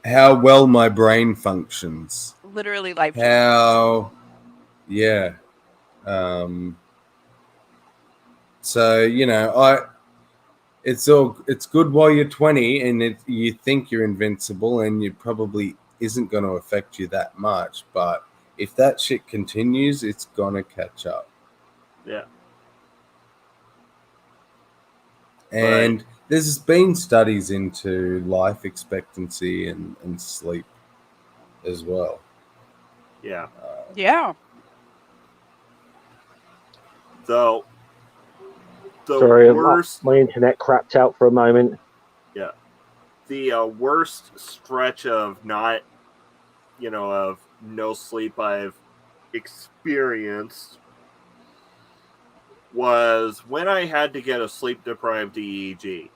well my brain functions. Literally life changing. How, yeah. So, it's good while you're 20 and you think you're invincible and it probably isn't going to affect you that much, but if that shit continues, it's going to catch up. Yeah. And there's been studies into life expectancy and sleep as well. Yeah. Yeah. So Sorry, my internet crapped out for a moment. Yeah. The worst stretch of of no sleep I've experienced was when I had to get a sleep-deprived EEG.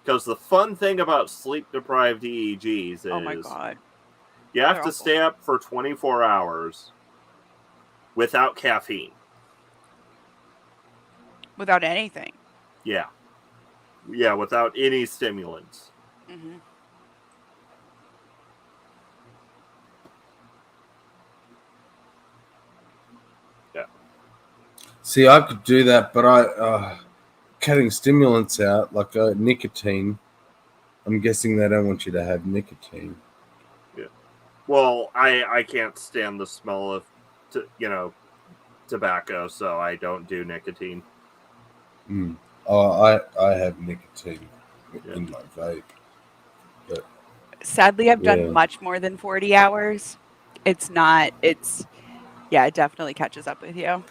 Because the fun thing about sleep-deprived EEGs is oh my God. You have to stay up for 24 hours without caffeine. Without anything. Yeah. Yeah, without any stimulants. Mm-hmm. Yeah. See, I could do that, but cutting stimulants out, like nicotine, I'm guessing they don't want you to have nicotine. Yeah. Well, I can't stand the smell of, tobacco, so I don't do nicotine. Oh, I have nicotine in my vape. But, sadly, I've done much more than 40 hours. It definitely catches up with you.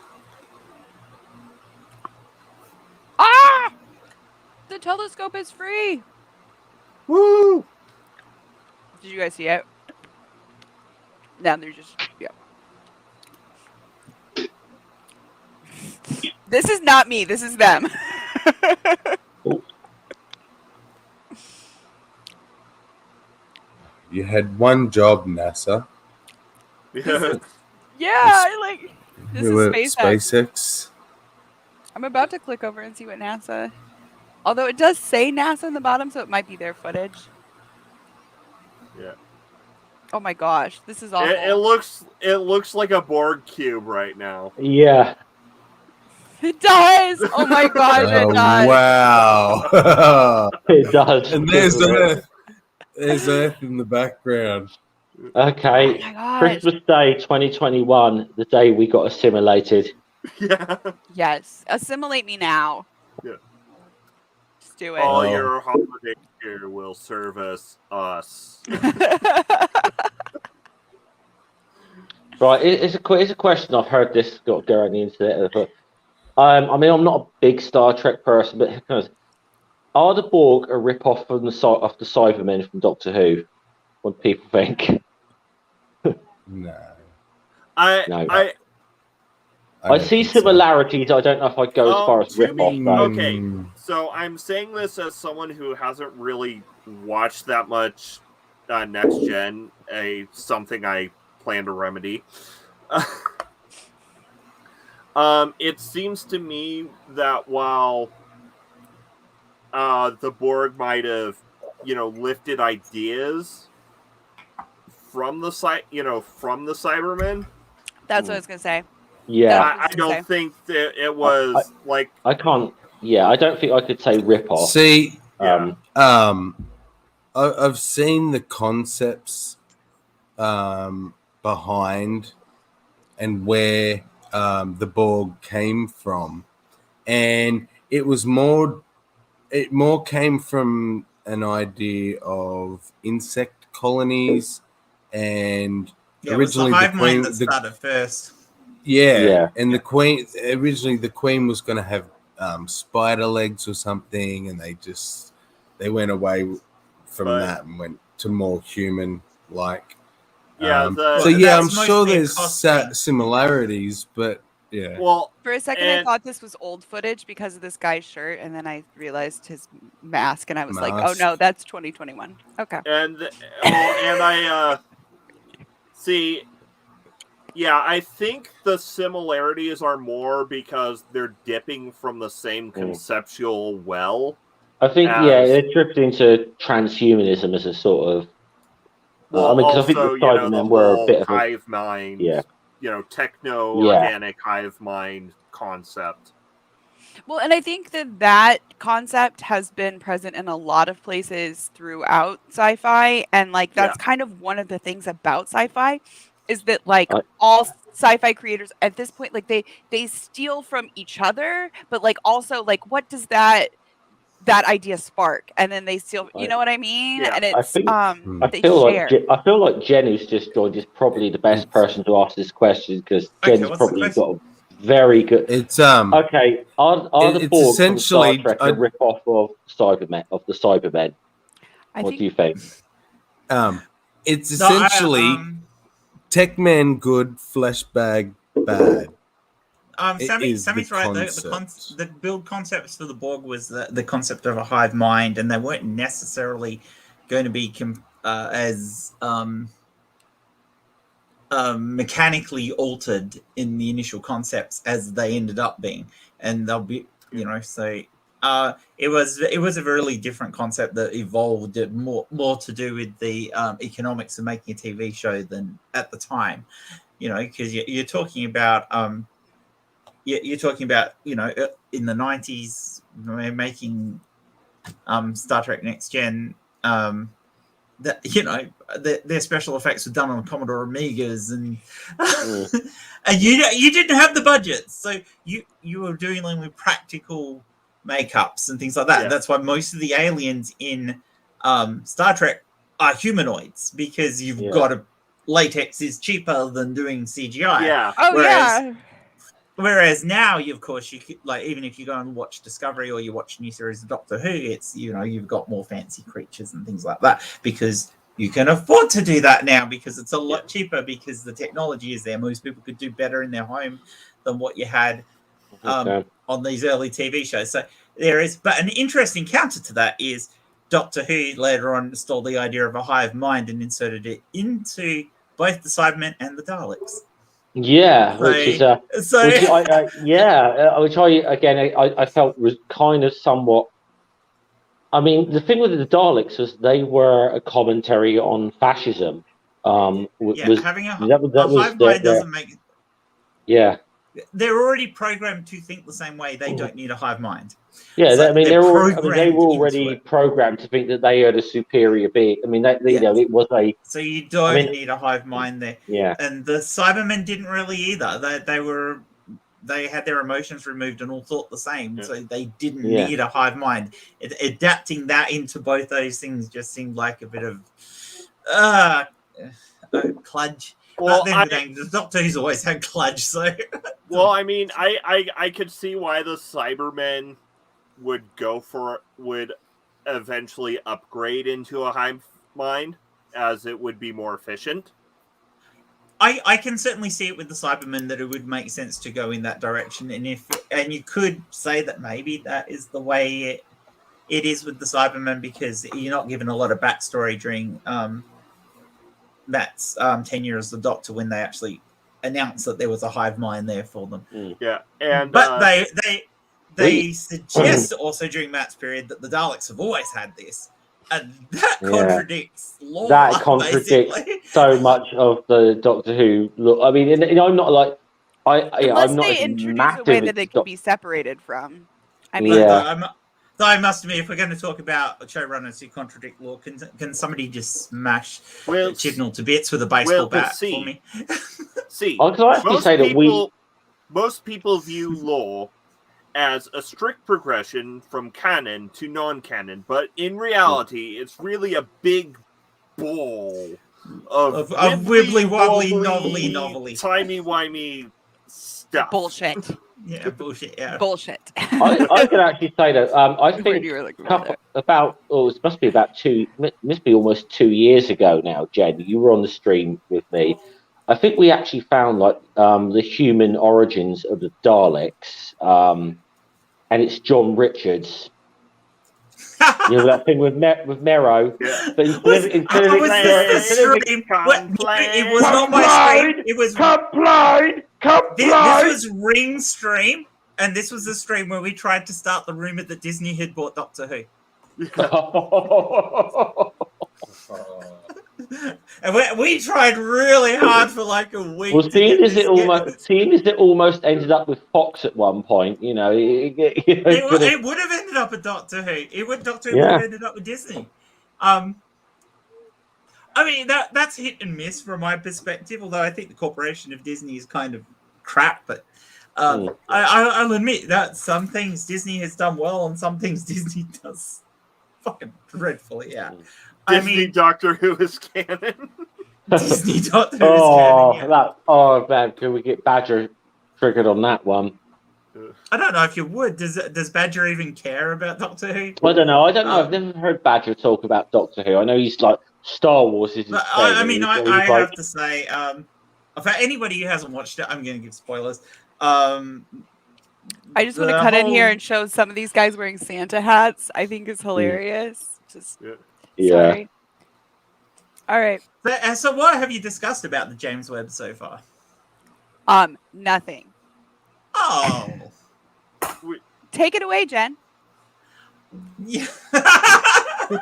Ah! The telescope is free. Woo! Did you guys see it? No, they're just, yeah. This is not me. This is them. You had one job, NASA. This is SpaceX. I'm about to click over and see what NASA. Although it does say NASA in the bottom, so it might be their footage. Yeah. Oh my gosh, this is awful. It looks like a Borg cube right now. Yeah. It does. Oh my gosh, it does. Wow. It does. And there's doesn't it? Earth. There's Earth in the background. Okay, Oh my gosh. Christmas Day 2021, the day we got assimilated. Yeah. Yes. Assimilate me now. Yeah. Just do it. All Oh. your holidays here will service us. Right, it's a question. I've heard this go on the internet. But, I mean, I'm not a big Star Trek person, but who knows? Are the Borg a rip-off from of the Cybermen from Doctor Who? What do people think? No. No. I don't see think so. similarities. I don't know if I'd go as far as to rip-off, me- though. Okay, so I'm saying this as someone who hasn't really watched that much Next Gen, something I plan to remedy. It seems to me that while the Borg might have, lifted ideas from the from the Cybermen, That's what I was gonna say. Yeah, I don't think that it was like. I can't. Yeah, I don't think I could say rip-off. See, Yeah. I've seen the concepts behind and where the Borg came from, and it more came from an idea of insect colonies, and Yeah, it was the originally hive the mind queen that started first. Yeah. and the queen originally the queen was going to have spider legs or something, and they went away from But- that and went to more human like. Yeah, So yeah, I'm that's sure mostly a there's cost thing. similarities, but yeah. well, For a second, And- I thought this was old footage because of this guy's shirt, and then I realized his mask, and I was like, "Oh Mask. no, that's 2021." Okay. and I see. Yeah, I think the similarities are more because they're dipping from the same conceptual well. I think, As- yeah, they're drifting into transhumanism as a sort of. Well, I mean, 'cause I also, think the the Cybermen were a whole bit of a. hive mind, Yeah. techno-organic hive mind concept. Well, and I think that concept has been present in a lot of places throughout sci-fi, and like that's kind of one of the things about sci-fi is that like all sci-fi creators at this point, like they steal from each other, but like also like what does that idea spark, and then they steal, you know what I mean? Yeah. And it's think- I they feel share. like Jen, who's just joined, is probably the best person to ask this question because Okay, Jen's what's the probably question? got a very good. It's Okay, are the it's Borg from Star essentially- Trek a rip-off of the Cybermen? I What think do you think? it's No, essentially tech man good, flesh bag bad. Sammy's is the right. concept. The build concepts for the Borg was the concept of a hive mind, and they weren't necessarily going to be as mechanically altered in the initial concepts as they ended up being, and they'll be, so it was a really different concept that evolved more to do with the economics of making a TV show than at the time, because you're talking about you're talking about in the 90s making Star Trek Next Gen. That their special effects were done on Commodore Amigas, and and you didn't have the budget, so you were doing them with practical makeups and things like that. Yeah. That's why most of the aliens in Star Trek are humanoids, because you've got a latex is cheaper than doing CGI. Yeah. Oh Whereas- yeah. Whereas now, of course, you could, like, even if you go and watch Discovery or you watch new series of Doctor Who, it's you've got more fancy creatures and things like that, because you can afford to do that now because it's a lot cheaper, because the technology is there. Most people could do better in their home than what you had on these early TV shows. So there is, but an interesting counter to that is Doctor Who later on stole the idea of a hive mind and inserted it into both the Cybermen and the Daleks. Yeah, which is which I felt was kind of somewhat. I mean, the thing with the Daleks was they were a commentary on fascism. having a that was hive mind their- doesn't make. Yeah, they're already programmed to think the same way. They don't need a hive mind. Yeah, So they they're were programmed already into it. programmed to think that they had a superior being. I mean, you know, it was a. So you don't need a hive mind there. Yeah. And the Cybermen didn't really either. They had their emotions removed and all thought the same. So they didn't need a hive mind. Adapting that into both those things just seemed like a bit of kludge. Well, the Doctor Who's always had kludge, so. Well, I mean, I could see why the Cybermen would eventually upgrade into a hive mind, as it would be more efficient. I can certainly see it with the Cybermen that it would make sense to go in that direction, and you could say that maybe that is the way it is with the Cybermen, because you're not given a lot of backstory during Matt's tenure as the Doctor when they actually announced that there was a hive mind there for them. Yeah, and but they suggest also during Matt's period that the Daleks have always had this, and that contradicts lore. That contradicts so much of the Doctor Who look. I mean, I'm not like unless I'm not they introduce a way that it can be separated from. I mean, though I must admit, if we're going to talk about showrunners who contradict law, can somebody just smash Chibnall to bits with a baseball bat for me? Most people view law as a strict progression from canon to non-canon, but in reality, it's really a big ball of wibbly-wobbly, novelly, timey-wimey stuff. Bullshit. Yeah, bullshit. Yeah, bullshit. I can actually say that I think it must be almost 2 years ago now, Jen. You were on the stream with me. I think we actually found like the human origins of the Daleks, and it's John Richards. You know that thing with Mero. Yeah. But instead of it was not my stream. It was complain. This was Ring stream, and this was the stream where we tried to start the rumor that Disney had bought Doctor Who. And we tried really hard for like a week. Well, seeing as it almost ended up with Fox at one point, you know, it would have ended up with Doctor Who. Doctor Who would have ended up with Disney. I mean that's hit and miss from my perspective. Although I think the corporation of Disney is kind of crap, but I'll admit that some things Disney has done well, and some things Disney does fucking dreadfully. Yeah. Disney Doctor Who is canon. Disney Doctor Who is canon. Oh man, can we get Badger triggered on that one? I don't know if you would. Does Badger even care about Doctor Who? I don't know. I've never heard Badger talk about Doctor Who. I know he's like Star Wars is his thing. I have to say, for anybody who hasn't watched it, I'm going to give spoilers. I just want to cut in here and show some of these guys wearing Santa hats. I think is hilarious. Sorry. All right. So what have you discussed about the James Webb so far? Nothing. Oh. Take it away, Jen. Yeah. We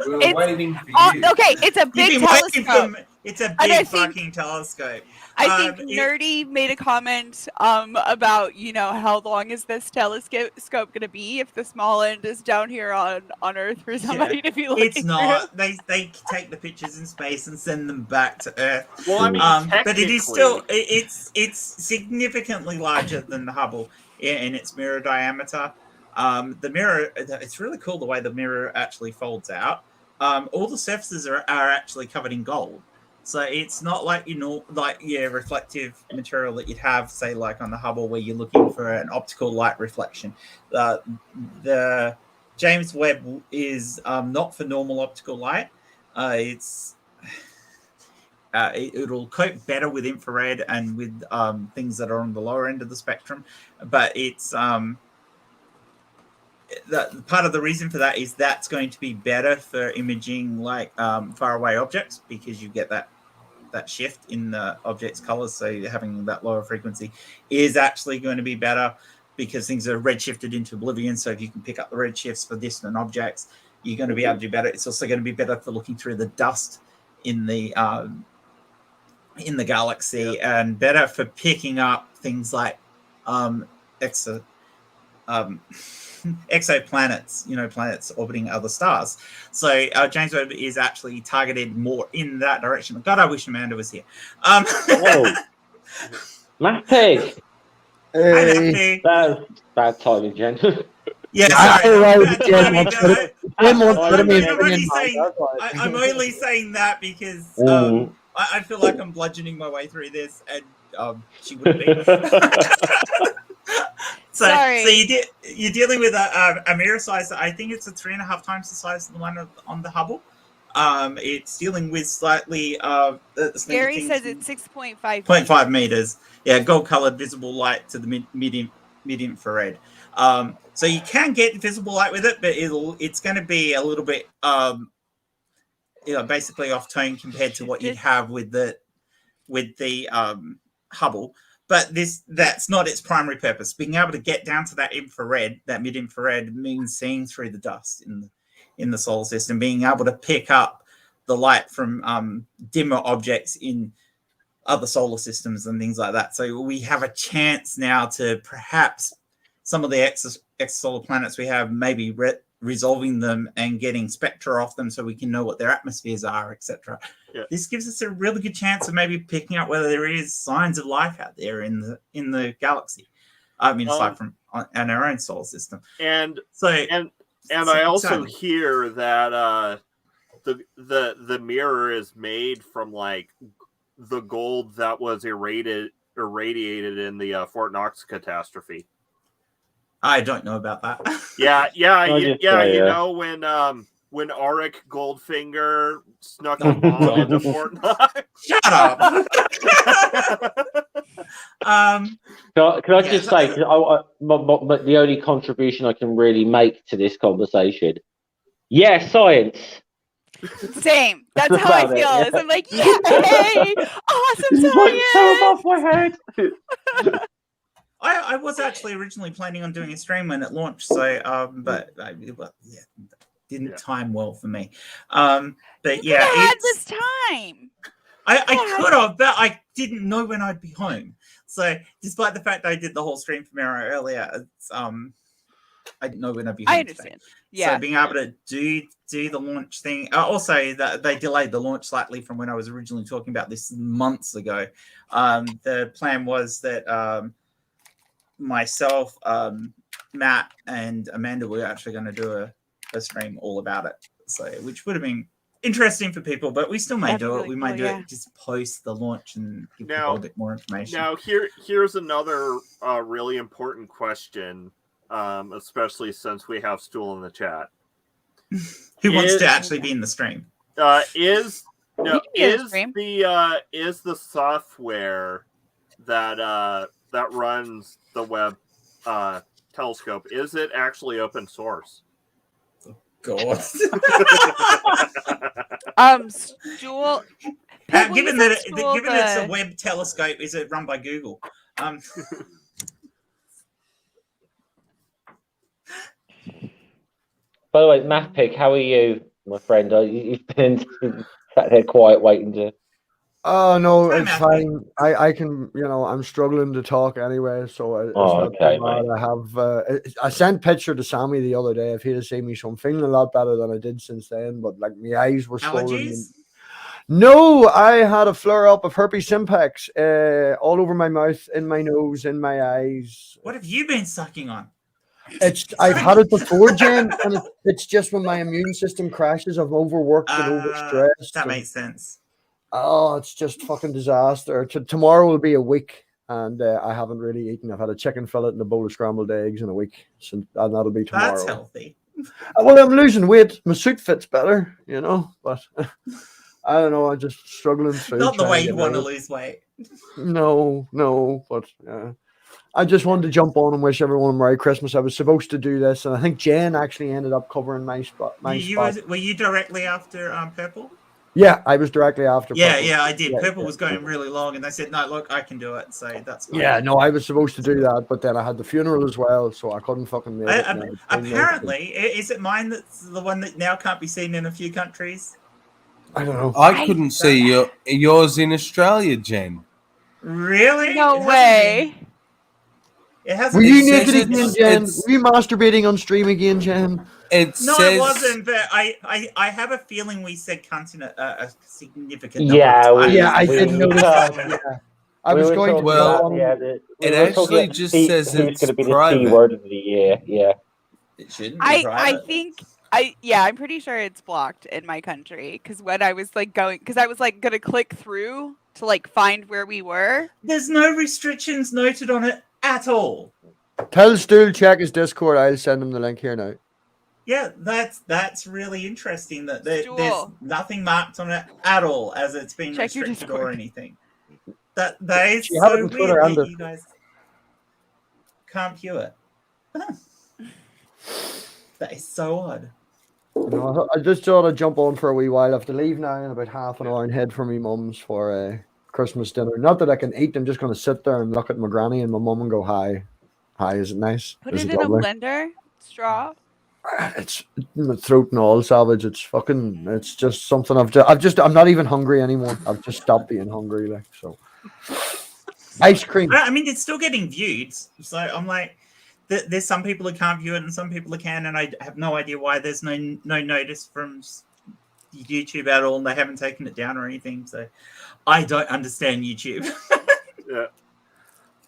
were waiting for you. Okay, it's a big telescope. It's a big fucking telescope. I think Nerdy made a comment about, you know, how long is this telescope going to be if the small end is down here on Earth for somebody to be looking It's not. They take the pictures in space and send them back to Earth. Well, I mean, but it is still it's significantly larger than the Hubble in its mirror diameter. The mirror, it's really cool the way the mirror actually folds out. All the surfaces are actually covered in gold. So it's not like, you know, reflective material that you'd have, say, like on the Hubble, where you're looking for an optical light reflection. The James Webb is not for normal optical light. It'll cope better with infrared and with things that are on the lower end of the spectrum. But it's part of the reason for that is that's going to be better for imaging like faraway objects, because you get that shift in the object's colors. So having that lower frequency is actually going to be better because things are redshifted into oblivion. So if you can pick up the redshifts for distant objects, you're going to be able to do better. It's also going to be better for looking through the dust in the in the galaxy, and better for picking up things like exoplanets, planets orbiting other stars. So James Webb is actually targeted more in that direction. God, I wish Amanda was here. Whoa. Matt Pig. Hi, Matt Hey. Pig. Bad timing, Jen. Yeah, I sorry. know, bad Jen timing, wants but to- Jen wants Oh, to yeah, be yeah, I'm only in saying- mind, that's I'm only saying that because Mm. I feel like I'm bludgeoning my way through this, and she wouldn't be. Sorry. You're dealing with a mirror size. I think it's 3.5 times the size of the one on the Hubble. It's dealing with slightly. Gary says it's 6.5 0.5 meters. Yeah, gold-colored visible light to the mid infrared. So you can get visible light with it, but it's going to be a little bit basically off tone compared to what you'd have with the Hubble. But that's not its primary purpose. Being able to get down to that infrared, that mid-infrared, means seeing through the dust in the solar system, being able to pick up the light from dimmer objects in other solar systems and things like that. So we have a chance now to perhaps some of the exosolar planets we have, maybe resolving them and getting spectra off them so we can know what their atmospheres are, etc. Yeah. This gives us a really good chance of maybe picking up whether there is signs of life out there in the galaxy. I mean, aside from in our own solar system. And I also hear that the mirror is made from like the gold that was irradiated in the Fort Knox catastrophe. I don't know about that. Yeah. You Yeah. know when Auric Goldfinger snuck a bomb into Fort Knox. Shut up. Can I just say, cause but the only contribution I can really make to this conversation, science. Same. That's how I About it, feel. yeah. Is I'm like, yay! Awesome It's like so science! off my head. I was actually originally planning on doing a stream when it launched, so didn't time well for me. But You yeah, could have had this time. I could have, but I didn't know when I'd be home. So despite the fact I did the whole stream from Arrow earlier, it's, I didn't know when I'd be home. I understand. Today. Yeah. So being able to do the launch thing. Also, that they delayed the launch slightly from when I was originally talking about this months ago. The plan was that myself, Matt, and Amanda were actually going to do a stream all about it. So which would have been interesting for people, but we still may That'd be do it. really We might cool, do yeah. it just post the launch and give Now- people a bit more information. Now here's another really important question, especially since we have Stool in the chat. Who wants is- to actually be in the stream? Is You can be in the stream. is the software that runs the Webb telescope, is it actually open source? God. Stool. Given that it's a Webb telescope, is it run by Google? By the way, Math Pig, how are you, my friend? You've been sat there quiet waiting to. Oh no, Hi, it's Matthew. fine. I can, I'm struggling to talk anyway, so it's not too okay, bad. mate. I have. I sent picture to Sammy the other day. If he'd have seen me, so I'm feeling a lot better than I did since then. But like my eyes were swollen. Allergies? No, I had a flare up of herpes simplex all over my mouth, in my nose, in my eyes. What have you been sucking on? I've had it before, Jen, and it's just when my immune system crashes. I'm overworked and overstressed. That and- makes sense. Oh, it's just fucking disaster. Tomorrow will be a week, and I haven't really eaten. I've had a chicken fillet and a bowl of scrambled eggs in a week, and that'll be tomorrow. That's healthy. Well, I'm losing weight. My suit fits better, but I don't know. I'm just struggling through. Not the trying way to you get want to rid of lose weight. it. No, but I just wanted to jump on and wish everyone a Merry Christmas. I was supposed to do this, and I think Jen actually ended up covering my spot. Were you directly after Purple? Yeah, I was directly after. Yeah, Purple. I did. Yeah, Purple yeah. was going really long, and they said, "No, look, I can do it." So that's fine. Yeah, no, I was supposed to do that, but then I had the funeral as well, so I couldn't fucking make it. and I- Apparently, is it mine that's the one that now can't be seen in a few countries? I don't know. I couldn't see yours in Australia, Jen. Really? No It hasn't way. been- It hasn't Were been you It says naked it's- again, Jen? Were you masturbating on stream again, Jen? It No, says it wasn't. But I have a feeling we said cunt in a significant number Yeah, of times. Yeah, I we- did notice that. Yeah. I was going to Well, go on. we it were talking actually about just who's says going it's to be the T private. word of the year. Yeah. It shouldn't be I private. think I'm pretty sure it's blocked in my country because when I was like because I was like gonna click through to like find where we were. There's no restrictions noted on it at all. Tell Stu check his Discord. I'll send him the link here now. Yeah, that's really interesting that there's Stool. nothing marked on it at all as it's been Check your restricted or Discord. anything. That is You have it so on Twitter weird and that the- you guys can't view it. That is so odd. You know, I just thought I'd jump on for a wee while. I have to leave now in about half an hour and head for my mum's for Christmas dinner. Not that I can eat. I'm just going to sit there and look at my granny and my mum and go, "Hi, hi. Is it nice? Put Is it it in a lovely?" blender. Straw. It's my throat and all, Savage. It's fucking. It's just something I'm not even hungry anymore. I've just stopped being hungry. Like so. Ice cream. I mean, it's still getting viewed. So I'm like, there's some people who can't view it and some people who can, and I have no idea why there's no notice from YouTube at all, and they haven't taken it down or anything. So I don't understand YouTube. Yeah.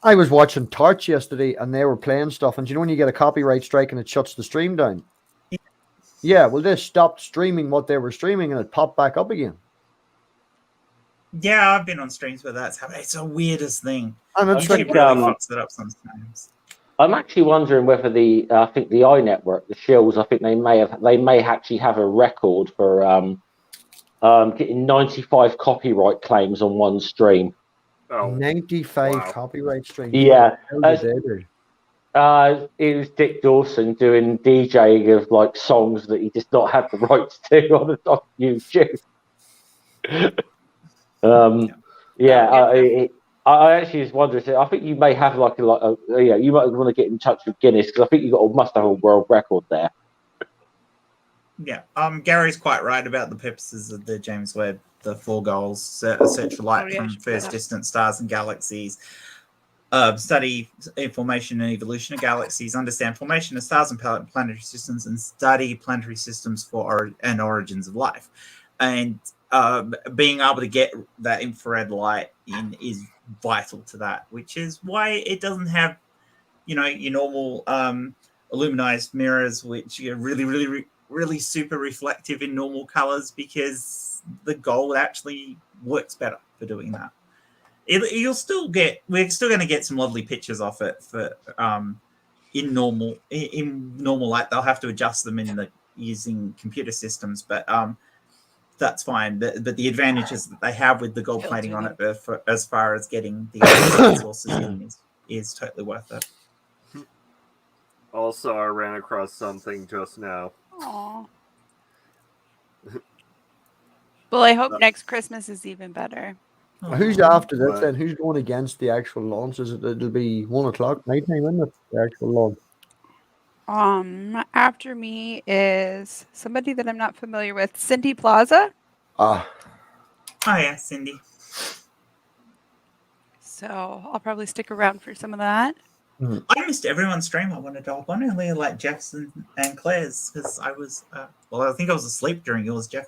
I was watching Torch yesterday, and they were playing stuff. And do you know when you get a copyright strike and it shuts the stream down? Yeah. Well, they stopped streaming what they were streaming, and it popped back up again. Yeah, I've been on streams where that's happening. It's the weirdest thing. And it's I like, YouTube think, really fucks it up sometimes. I'm actually wondering whether I think the iNetwork, the Shills, I think they may actually have a record for getting 95 copyright claims on one stream. Oh, 95 wow. copyright streams. Yeah. How did they do? It was Dick Dawson doing DJing of like songs that he just not had the rights to on YouTube. I actually just wonder. I think you may have you might want to get in touch with Guinness because I think must have a world record there. Yeah, Gary's quite right about the purposes of the James Webb, the 4 goals: search for light from first distant stars and galaxies, study formation and evolution of galaxies, understand formation of stars and planetary systems, and study planetary systems and origins of life. And being able to get that infrared light in is vital to that, which is why it doesn't have, your normal aluminized mirrors, which are really super reflective in normal colors, because the gold actually works better for doing that. We're still going to get some lovely pictures off it for in normal light. They'll have to adjust them using computer systems, but that's fine. But the advantages that they have with the gold plating on it, as far as getting the sources in, is totally worth it. Also, I ran across something just now. Aww. Well, I hope next Christmas is even better. Who's after this Right. then? Who's going against the actual launch? It'll be 1 o'clock nighttime, isn't it? The actual launch. After me is somebody that I'm not familiar with, Cindy Plaza. Ah. Oh yeah, Cindy. So I'll probably stick around for some of that. I missed everyone's stream. I wanted to hop on earlier, like Jeff's and Claire's, because I was, I think I was asleep during yours, Jeff.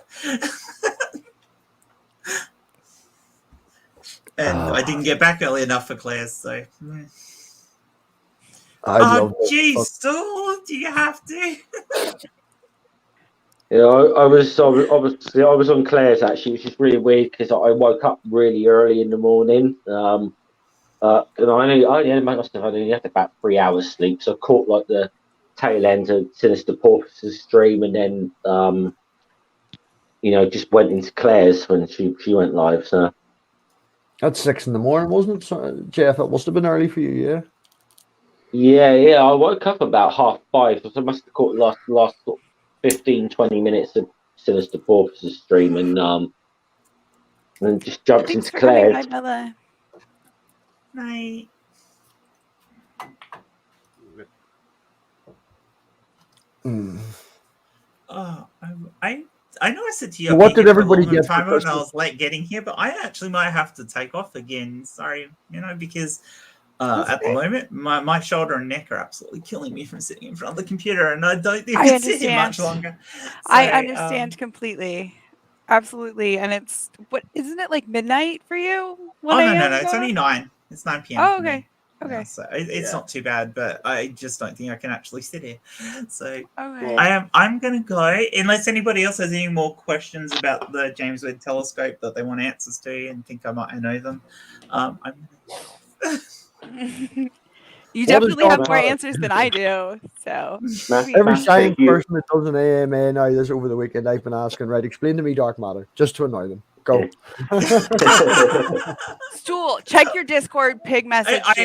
And I didn't get back early enough for Claire's, so. Oh, geez, Stool, do you have to? Yeah, I was on Claire's actually, which is really weird because I woke up really early in the morning. And I must have only had about 3 hours sleep, so I caught like the tail end of Sinister Porpoise's stream, and then just went into Claire's when she went live. So that's 6 in the morning, wasn't it, so, Jeff? It must have been early for you, yeah. Yeah. I woke up about 5:30, so I must have caught the last 15-20 minutes of Sinister Porpoise's stream, and just jumped Thanks into for coming Claire's. by, Bella. Night. Oh, I said to you, So I'd what be did here for a everybody long get for time, and I Christmas? was late getting here, but I actually might have to take off again. Sorry, because That's at the okay. moment my shoulder and neck are absolutely killing me from sitting in front of the computer, and I don't think I I can sit here much understand. longer. I So, understand completely. Absolutely. And it's what isn't it like midnight for you? 1 no, a.m. it's going only on? 9. It's 9 p.m. Oh, for me. okay. Yeah, so it's Yeah. not too bad, but I just don't think I can actually sit here. So Okay. I'm gonna go unless anybody else has any more questions about the James Webb Telescope that they want answers to and think I might know them. I'm gonna get off. You What is definitely have dark more matter? answers than I do. So Massive Every thank science you. person that does an AMA now this over the weekend, I've been asking, right, explain to me dark matter, just to annoy them. Go. Stool, check your Discord. Pig messaged you.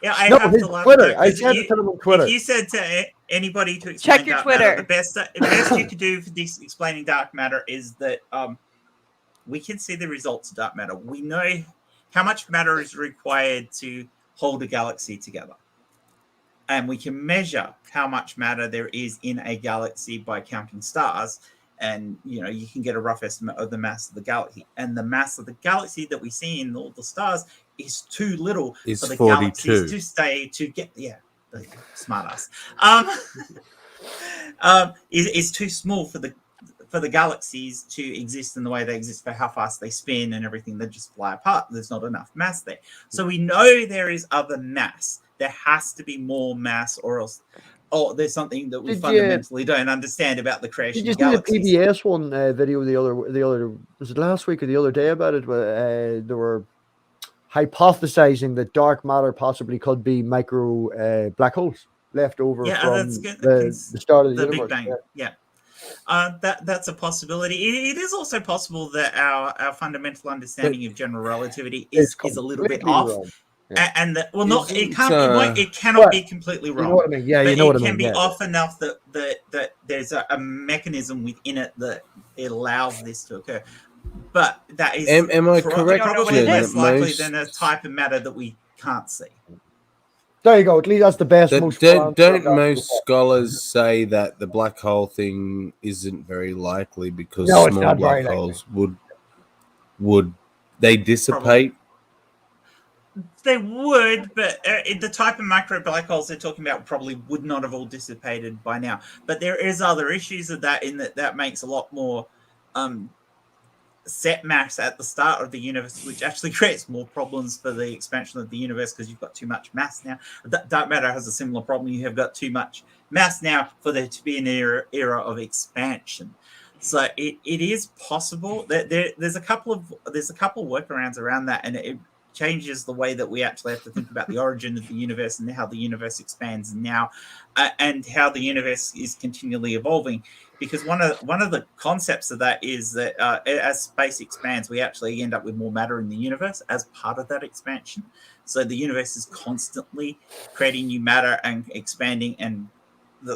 Yeah, I No, have his to laugh Twitter. at that I because said it to them on if Twitter. you said to anybody to Check explain your dark matter, the Twitter. best you could do for this explaining dark matter is that we can see the results of dark matter. We know how much matter is required to hold a galaxy together, and we can measure how much matter there is in a galaxy by counting stars. And you can get a rough estimate of the mass of the galaxy, and the mass of the galaxy that we see in all the stars is too little It's for the 42. galaxies to stay to get smart ass. Is too small for the galaxies to exist in the way they exist, for how fast they spin and everything. They just fly apart. There's not enough mass there. So we know there is other mass. There has to be more mass, or else there's something that we fundamentally don't understand about the Did creation you of see the galaxies. PBS one video the other was it last week or the other day about it? Where they were hypothesizing that dark matter possibly could be micro black holes left over That's from good. the start of the The Big universe. Bang. Yeah. That's a possibility. It is also possible that our fundamental understanding of general relativity It's is a little bit completely off, wrong. Yeah. and that it cannot Well, be completely You know wrong. what I mean? Yeah, But you know it what I can mean. be Yeah. off enough that there's a mechanism within it that it allows this to occur. But that is Am I correct? don't know what probably it less is. likely than a type of matter that we can't see. There you go. At least that's the best, most full answer Don't I've got most so far. scholars say that the black hole thing isn't very likely because No, it's small not very black likely. holes would they dissipate? They would, but the type of macro black holes they're talking about probably would not have all dissipated by now. But there is other issues of that, in that makes a lot more set mass at the start of the universe, which actually creates more problems for the expansion of the universe because you've got too much mass now. Dark matter has a similar problem. You have got too much mass now for there to be an era of expansion. So it is possible that there's a couple of workarounds around that, and it changes the way that we actually have to think about the origin of the universe and how the universe expands now, and how the universe is continually evolving. Because one of the concepts of that is that as space expands, we actually end up with more matter in the universe as part of that expansion. So the universe is constantly creating new matter and expanding, and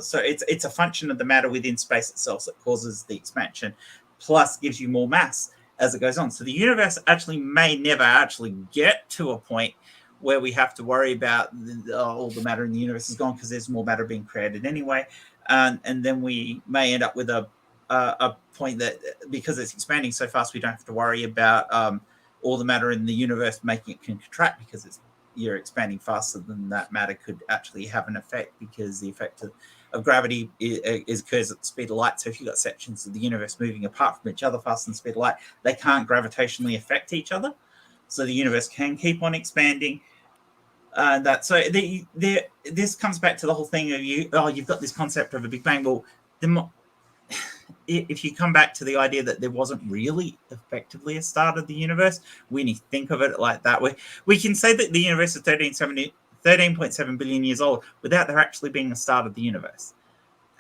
so it's a function of the matter within space itself that causes the expansion, plus gives you more mass as it goes on. So the universe actually may never actually get to a point where we have to worry about all the matter in the universe is gone because there's more matter being created anyway. And then we may end up with a point that because it's expanding so fast, we don't have to worry about all the matter in the universe making it contract because you're expanding faster than that matter could actually have an effect, because the effect of gravity occurs at the speed of light. So if you've got sections of the universe moving apart from each other faster than the speed of light, they can't gravitationally affect each other. So the universe can keep on expanding. This comes back to the whole thing of you've got this concept of a Big Bang. Well, if you come back to the idea that there wasn't really effectively a start of the universe, when you think of it like that, we can say that the universe is 13.7 billion years old without there actually being a start of the universe.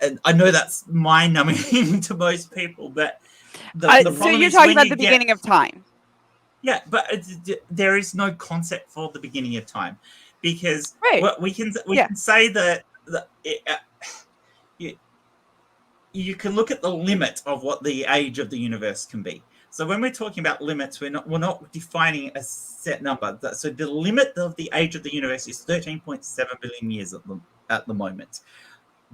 And I know that's mind-numbing to most people, but so you're talking about the beginning of time. Yeah, but there is no concept for the beginning of time, because we can say that you can look at the limit of what the age of the universe can be. So when we're talking about limits, we're not defining a set number. So the limit of the age of the universe is 13.7 billion years at the moment.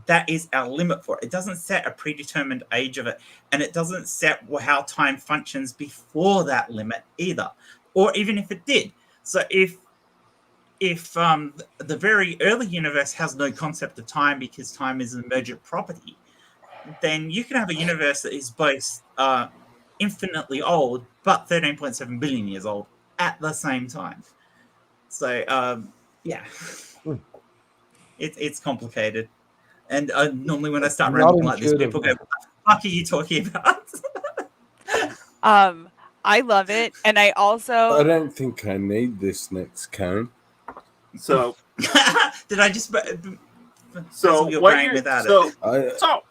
that is our limit for it. It doesn't set a predetermined age of it, and it doesn't set how time functions before that limit either, or even if it did. So if the very early universe has no concept of time because time is an emergent property, then you can have a universe that is both infinitely old but 13.7 billion years old at the same time. So yeah, it's complicated. And normally when I start Not rambling like this, intuitive. people go, "What the fuck are you talking about?" I love it, and I I also don't think I need this next cone. So Did I just so fizzle your what brain you without so it?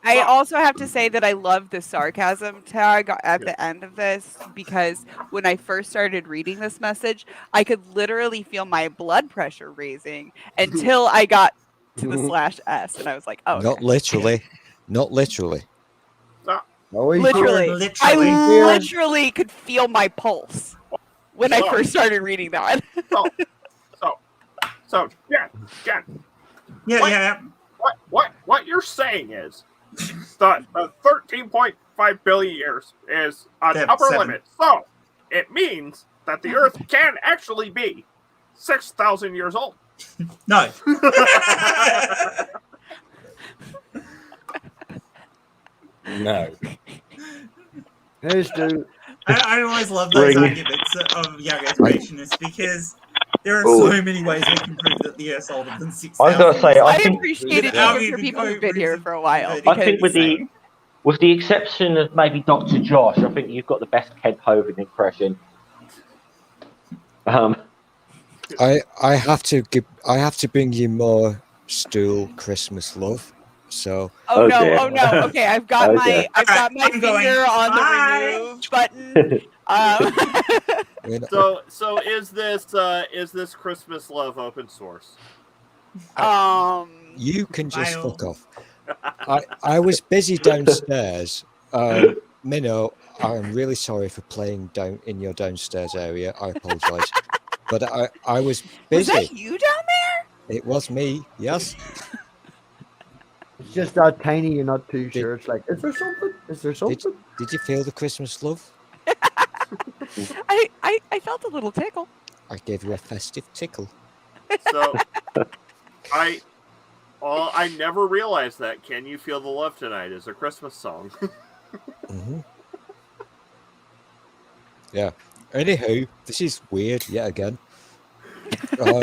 I also have to say that I love the sarcasm tag at the end of this, because when I first started reading this message, I could literally feel my blood pressure raising until I got to the /s, and I was like, oh, Not okay. literally. Not literally. Oh, he's Literally. here. Literally. I literally could feel my pulse when I So- first started reading that. so Jen, Yeah, What? yeah. what you're saying is the 13.5 billion years is an Yeah, upper 7. limit. So it means that the Earth can actually be 6,000 years old. No. No. Hey, Stu. I always love those Bring- arguments of young creationists because there are so many ways we can prove that the Earth's older than 6,000. I was going to say, I think appreciate it Yeah. for people who've been here for a while. I I think Because with the exception of maybe Dr. Josh, I think you've got the best Kent Hovind impression. I have to bring you more Stool Christmas love. So oh no, dear. oh no. Okay, I've got Okay. I've got my I'm going. finger on Bye. the remove button. you know, So is this Christmas love open source? you can just Bye. fuck off. I was busy downstairs. Minnow, I'm really sorry for playing down in your downstairs area. I apologise. But I was Was busy. that you down there? It was me, yes. It's just that tiny, you're not too sure. It's like, is there something? Is there something? Did you feel the Christmas love? I felt a little tickle. I gave you a festive tickle. So I never realized that "Can You Feel the Love Tonight" is a Christmas song. Mm-hmm. Yeah. Anywho, this is weird yet again. I'm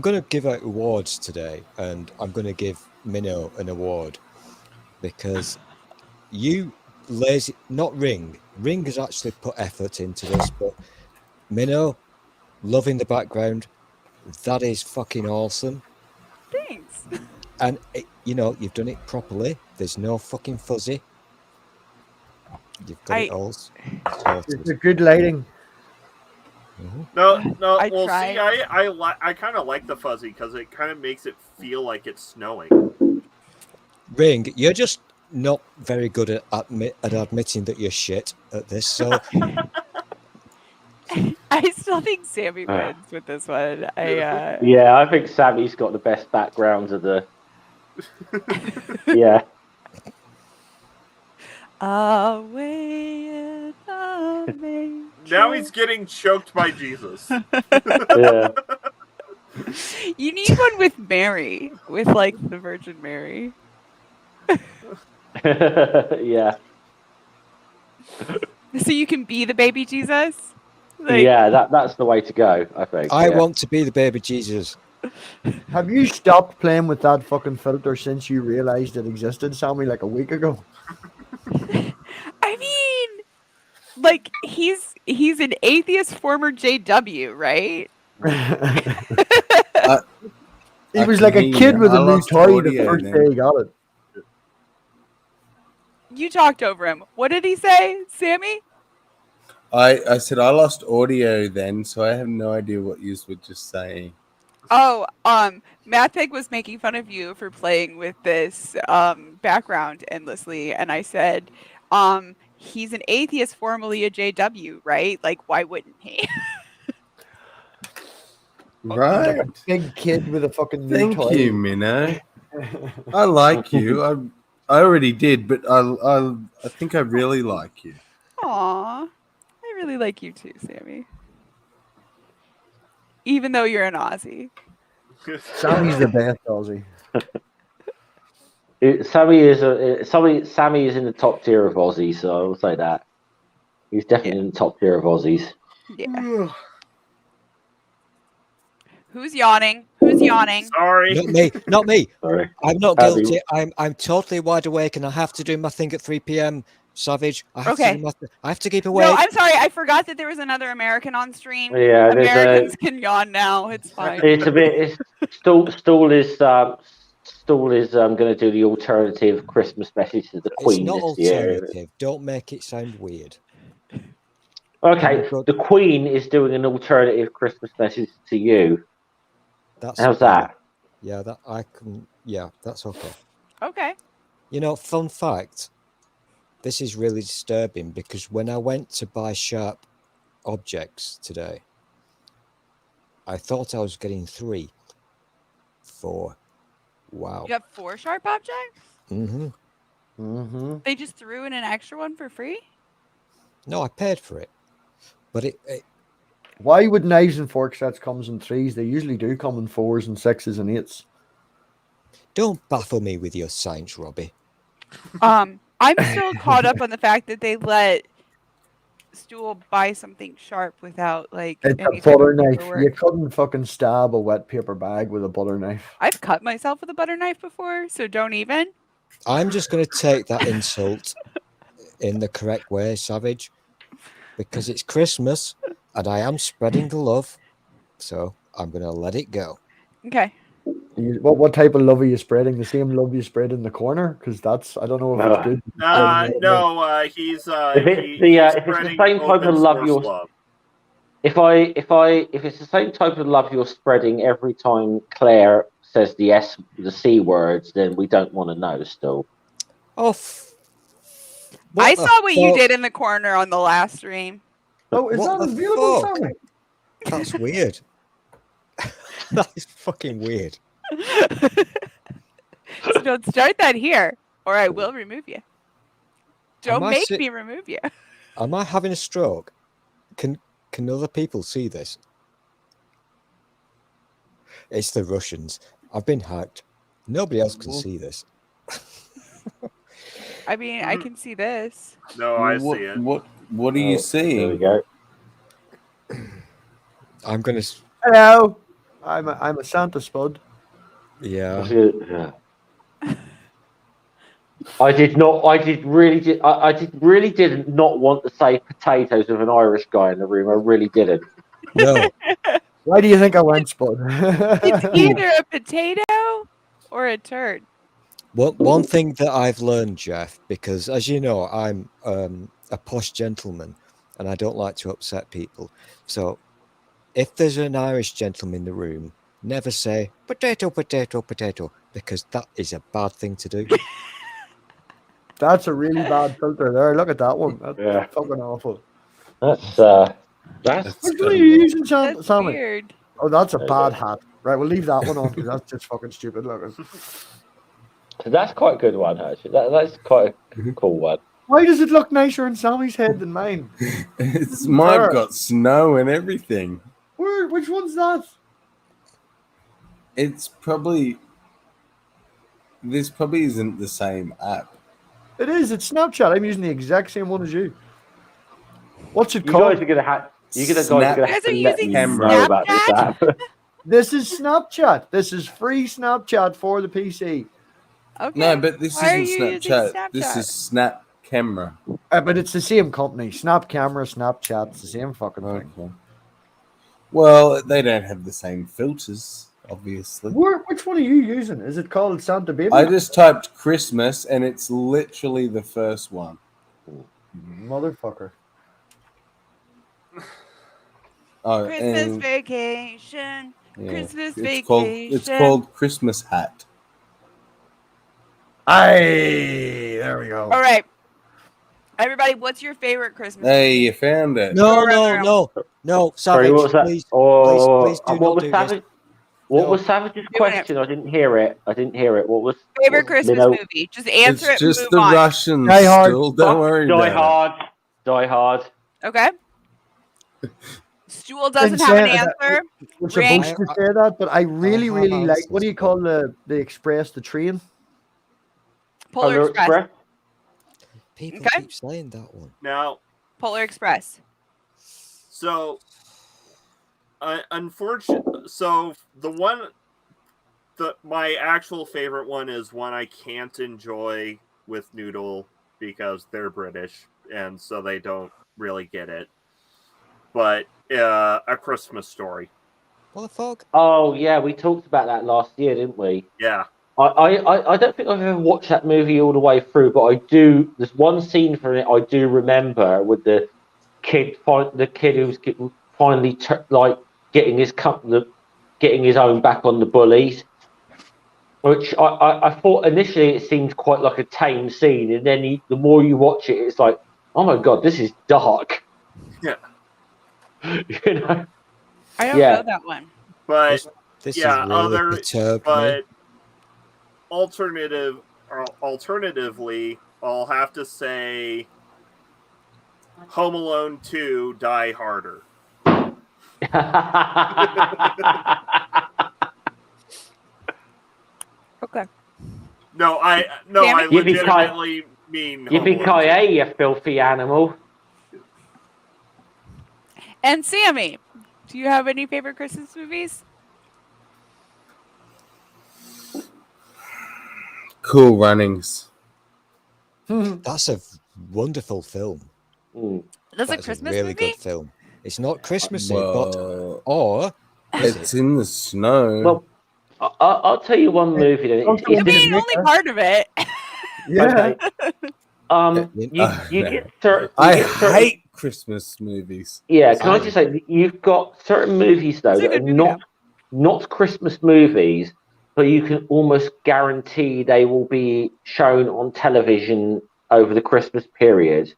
going to give out awards today, and I'm going to give Minnow an award because you lazy, not Ring. Ring has actually put effort into this, but Minnow, love in the background, that is fucking awesome. Thanks. And you've done it properly. There's no fucking fuzzy. You've got it all sorted. It's a good lighting. Mhm. No. I Well, tried. see, I kind of like the fuzzy because it kind of makes it feel like it's snowing. Ring, you're just not very good at admitting that you're shit at this. So I still think Sammy wins with this one. Yeah, I think Sammy's got the best background of the. Yeah. Away in the manger. Now he's getting choked by Jesus. Yeah. You need one with Mary, with like the Virgin Mary. Yeah. So you can be the baby Jesus. Like, Yeah, that's the way to go, I think. I yeah. want to be the baby Jesus. Have you stopped playing with that fucking filter since you realized it existed, Sammy, like a week ago? I mean, like he's an atheist former JW, right? He was like a kid with a new toy the first day he got it. You talked over him. What did he say, Sammy? I said I lost audio then, so I have no idea what you were just saying. Oh, Mathpig was making fun of you for playing with this background endlessly, and I said, he's an atheist, formerly a JW, right? Like, why wouldn't he? Right. Big kid with a fucking new Thank toy. you, Minnow. I like you. I already did, but I think I really like you. Aw, I really like you too, Sammy. Even though you're an Aussie. Sammy's the best, Aussie. Sammy is in the top tier of Aussies, so I will say that he's definitely in the top tier of Aussies. Yeah. Who's yawning? Who's yawning? Sorry. Not me. Not me. Sorry. I'm not Abby. guilty. I'm totally wide awake, and I have to do my thing at 3 p.m. Savage. I have Okay. to do my I have to keep awake. No, I'm sorry. I forgot that there was another American on stream. Yeah, there's Americans can yawn now. It's fine. It's a bit. Stool is going to do the alternative Christmas message to the It's Queen not this year. alternative. Don't make it sound weird. Okay, the Queen is doing an alternative Christmas message to you. That's How's better. that? Yeah, that I can. Yeah, that's okay. Okay. You know, fun fact. This is really disturbing because when I went to buy sharp objects today, I thought I was getting 3, 4. Wow. You have 4 sharp objects? Mm-hmm. Mm-hmm. They just threw in an extra one for free? No, I paid for it, but it Why would knives and fork sets comes in 3s? They usually do come in 4s and 6s and 8s. don't baffle me with your science, Robbie. I'm still caught up on the fact that they let Stool buy something sharp without like It's any a type of butter knife. paperwork. You couldn't fucking stab a wet paper bag with a butter knife. I've cut myself with a butter knife before, so don't even. I'm just going to take that insult in the correct way, Savage, because it's Christmas and I am spreading the love, so I'm going to let it go. Okay. What type of love are you spreading? The same love you spread in the corner? Because that's, I don't know if it's good. No, he's If it's he's the spreading same type open of love source you're love. if it's the same type of love you're spreading every time Claire says the C words, then we don't want to know still. Oh, I saw what you did in the corner on the last stream. Oh, is What that the available, fuck? Sammy? That's weird. That is fucking weird. So don't start that here, or I will remove you. Don't I make sit- me remove you. Am I having a stroke? Can other people see this? It's the Russians. I've been hacked. Nobody else can see this. I mean, I can see this. No, I see it. What are you There we seeing? go. I'm gonna. Hello. I'm a Santa spud. Yeah. Yeah. I did really did not want to say potatoes with an Irish guy in the room. I really didn't. No. Why do you think I went spud? It's either a potato or a turd. One thing that I've learned, Jeff, because as you know, I'm a posh gentleman and I don't like to upset people. So if there's an Irish gentleman in the room, never say potato, potato, potato, because that is a bad thing to do. That's a really bad filter there. Look at that one. That's Yeah. fucking awful. That's Which one are you using, That's Sammy? weird. Oh, that's a There you bad go. hat. Right, we'll leave that one on because that's just fucking stupid looking. that's quite a good one, actually. That's quite a cool one. Why does it look nicer in Sammy's head than mine? Mine got snow and everything. Where? Which one's that? It's probably this probably isn't the same app. It is. It's Snapchat. I'm using the exact same one as you. What's it You called? guys are gonna have You guys are to let using me know about this app. This is Snapchat. This is free Snapchat for the PC. Okay. No, but this Why are isn't you using Snapchat. This Snapchat? is Snap Camera. But it's the same company. Snap Camera, Snapchat. It's the same fucking thing. Okay. Well, they don't have the same filters, obviously. Which one are you using? Is it called Santa Baby? I just typed Christmas, and it's literally the first one. Motherfucker. Oh, Christmas and, vacation. yeah, Christmas it's called Christmas Hat. Aye, there we go. All right. Everybody, what's your favorite Christmas Hey, movie? you found it. No, Go around. no, Savage, Sorry, what was that? please, Oh, please do what not was do Savage? What No. was Savage's Doing it. question? I didn't hear it. What was Favorite what's Christmas Minnow? movie? Just answer It's it and just move the on. Russians Die Hard. still. Don't worry Die about Hard. Die Hard. Okay. Stool doesn't Didn't have an say it. answer. We're Ring. supposed to say that, but I really, have really like. What answers, do you but- call the express, the train? Polar Express. People Okay. keep saying that one. Now, Polar Express. so unfortunately, so my actual favorite one is one I can't enjoy with Noodle because they're British and so they don't really get it. But A Christmas Story. What the fuck? Oh yeah, we talked about that last year, didn't we? Yeah. I don't think I've ever watched that movie all the way through, but I do. There's one scene from it I do remember with the kid who's finally getting his own back on the bullies. Which I thought initially it seemed quite like a tame scene, and then the more you watch it, it's like, oh my god, this is dark. Yeah. You know. I don't Yeah. know that one. But This yeah, is really perturbed me. but alternatively, I'll have to say Home Alone 2 Die Harder. Okay. No, I Damn it. legitimately mean Home Alone 2. Yippee-ki-yay, you filthy animal. And Sammy, do you have any favorite Christmas movies? Cool Runnings. That's a wonderful film. Mm. That's a That is Christmas really movie? good film. It's not Christmassy, Well, or is it's it? in the snow. Well, I'll tell you one movie. Then. Also, I mean, only part of it. Yeah. Okay. You get certain. I you get certain- hate Christmas movies. Yeah, can I just say you've got certain movies though It's a that are good movie, not Christmas movies, but you can almost guarantee they will be shown on television over the Christmas period.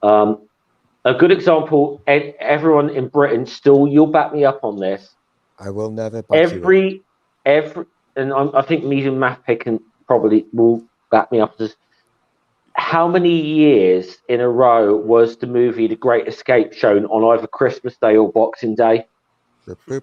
A good example, everyone in Britain still, you'll back me up on this. I will never back you up. I think me and Matt can probably will back me up. This. How many years in a row was the movie The Great Escape shown on either Christmas Day or Boxing Day? Boop, boop.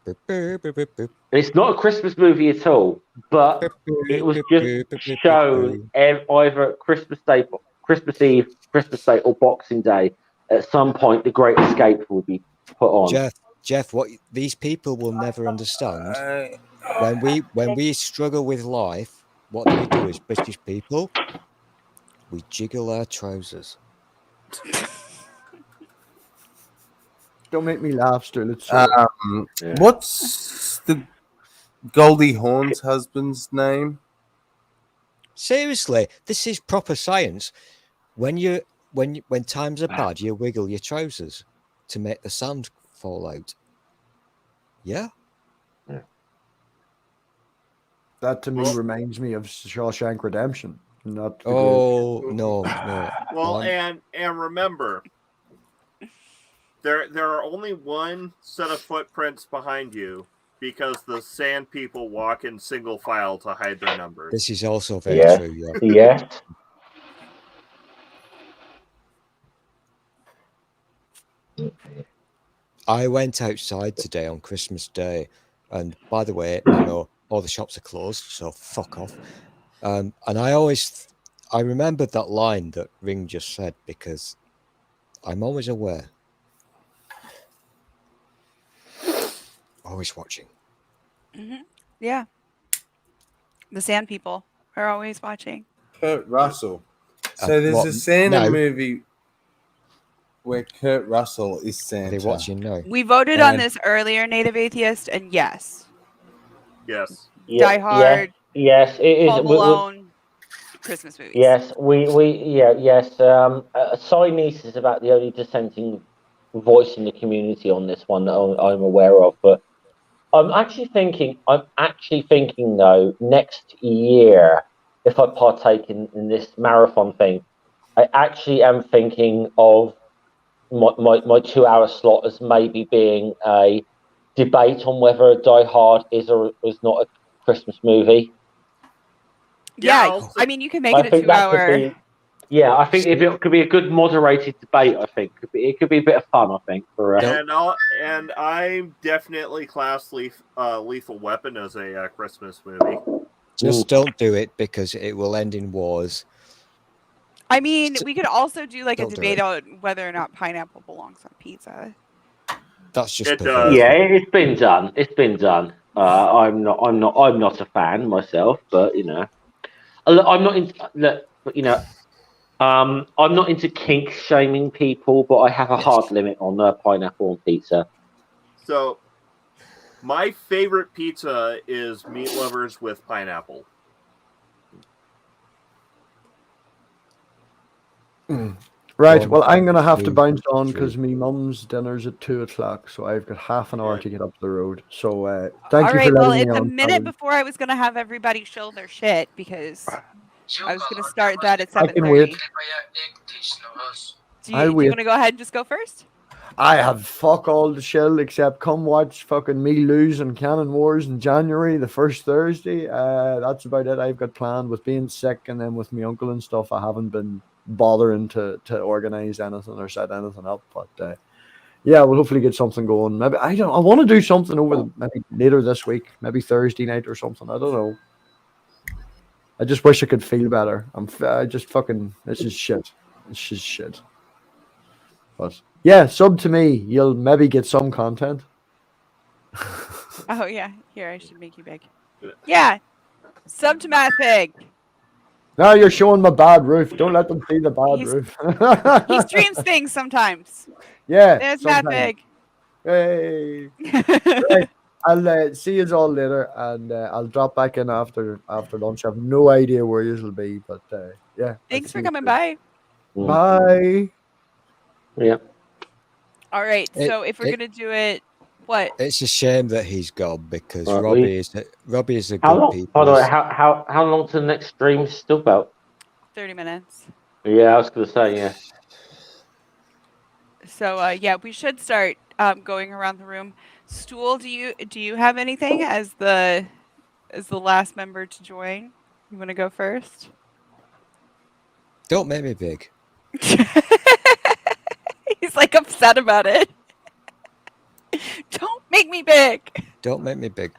Boop, boop, boop, boop, boop. It's not a Christmas movie at all, but it was just shown either Christmas Day, Christmas Eve, Christmas Day, or Boxing Day. At some point, The Great Escape will be put on. Jeff, what these people will never understand when we struggle with life, what do we do as British people? We jiggle our trousers. Don't make me laugh, Stu. It's What's the Goldie Hawn's husband's name? Seriously, this is proper science. When times are bad, you wiggle your trousers to make the sand fall out. Yeah. that to me reminds me of Shawshank Redemption. Not the Oh no. Well, One- and remember, there are only one set of footprints behind you because the sand people walk in single file to hide their numbers. This is also very Yeah. true. Yeah. Yes. I went outside today on Christmas Day, and by the way, I know all the shops are closed, so fuck off. And I remembered that line that Ring just said because I'm always aware, always watching. Yeah. The Sand People are always watching. Kurt Russell. So there's what- a Santa no. movie where Kurt Russell is Are they Santa. watching now? We voted on And- this earlier, Native Atheist, and yes. Yes. Die Hard, Yes, it is. Home Alone, Christmas movies. Yes, yes. Siamese is about the only dissenting voice in the community on this one that I'm aware of. But I'm actually thinking though, next year, if I partake in this marathon thing, I actually am thinking of my 2 hour slot as maybe being a debate on whether Die Hard is or is not a Christmas movie. Yeah, I mean, you can make it a think that could 2-hour. be. Yeah, I think it could be a good moderated debate. I think it could be a bit of fun. I think for. And I definitely class Lethal Weapon as a Christmas movie. Just don't do it because it will end in wars. I mean, we could also do like a Don't do debate it. on whether or not pineapple belongs on pizza. That's just It perverted. does. Yeah, it's been done. It's been done. I'm not a fan myself, but you know, I'm not into. Look, but you know, I'm not into kink shaming people, but I have a hard limit on pineapple on pizza. So, my favorite pizza is meat lovers with pineapple. Right. Well, I'm gonna have to bounce on because me mum's dinner's at 2:00, so I've got half an hour to get up the road. So thank All you right, for well, letting me it's a on. minute Alan. before I was going to have everybody shill their shit because I was going to start that at I 7:30. can wait. Do I'll you wait. want to go ahead and just go first? I have fuck all to shill except come watch fucking me lose in Canon Wars in January, the first Thursday. That's about it. I've got planned with being sick and then with my uncle and stuff. I haven't been bothering to organize anything or set anything up, but yeah, we'll hopefully get something going. Maybe I want to do something maybe later this week, maybe Thursday night or something. I don't know. I just wish I could feel better. I just fucking this is shit. This is shit. But yeah, sub to me. You'll maybe get some content. Oh, yeah. Here, I should make you big. Yeah. Sub to Matt Pig. Now you're showing my bad roof. Don't let them see the bad roof. He streams things sometimes. Yeah. There's Matt Pig. Hey. Right. I'll see you all later, and I'll drop back in after lunch. I have no idea where you will be, but yeah. Thanks for coming by. Bye. Yeah. All right. So if we're gonna do it, what? It's a shame that he's gone because Right, Robbie is a How good long? people. By the way, how long to the next stream? Still about 30 minutes. Yeah, I was gonna say yeah. So yeah, we should start going around the room. Stool, do you have anything as the last member to join? You want to go first? Don't make me big. He's like upset about it. Don't make me big. Don't make me big.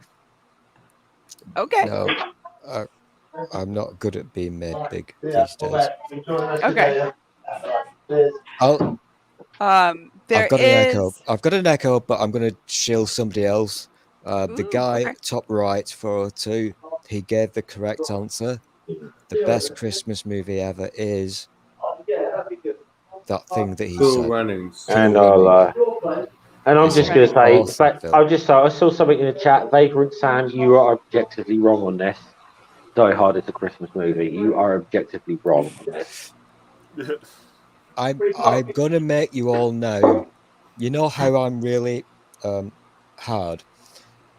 Okay. No, I'm not good at being made big these days. Okay. I've got an echo, but I'm going to shill somebody else. The guy top right, 402, he gave the correct answer. The best Christmas movie ever is that thing that he Cool said. Runnings. And I'm just going to say, I saw something in the chat. Vagrant Sam, you are objectively wrong on this. Die Hard is a Christmas movie. You are objectively wrong on this. I'm going to make you all know. You know how I'm really hard.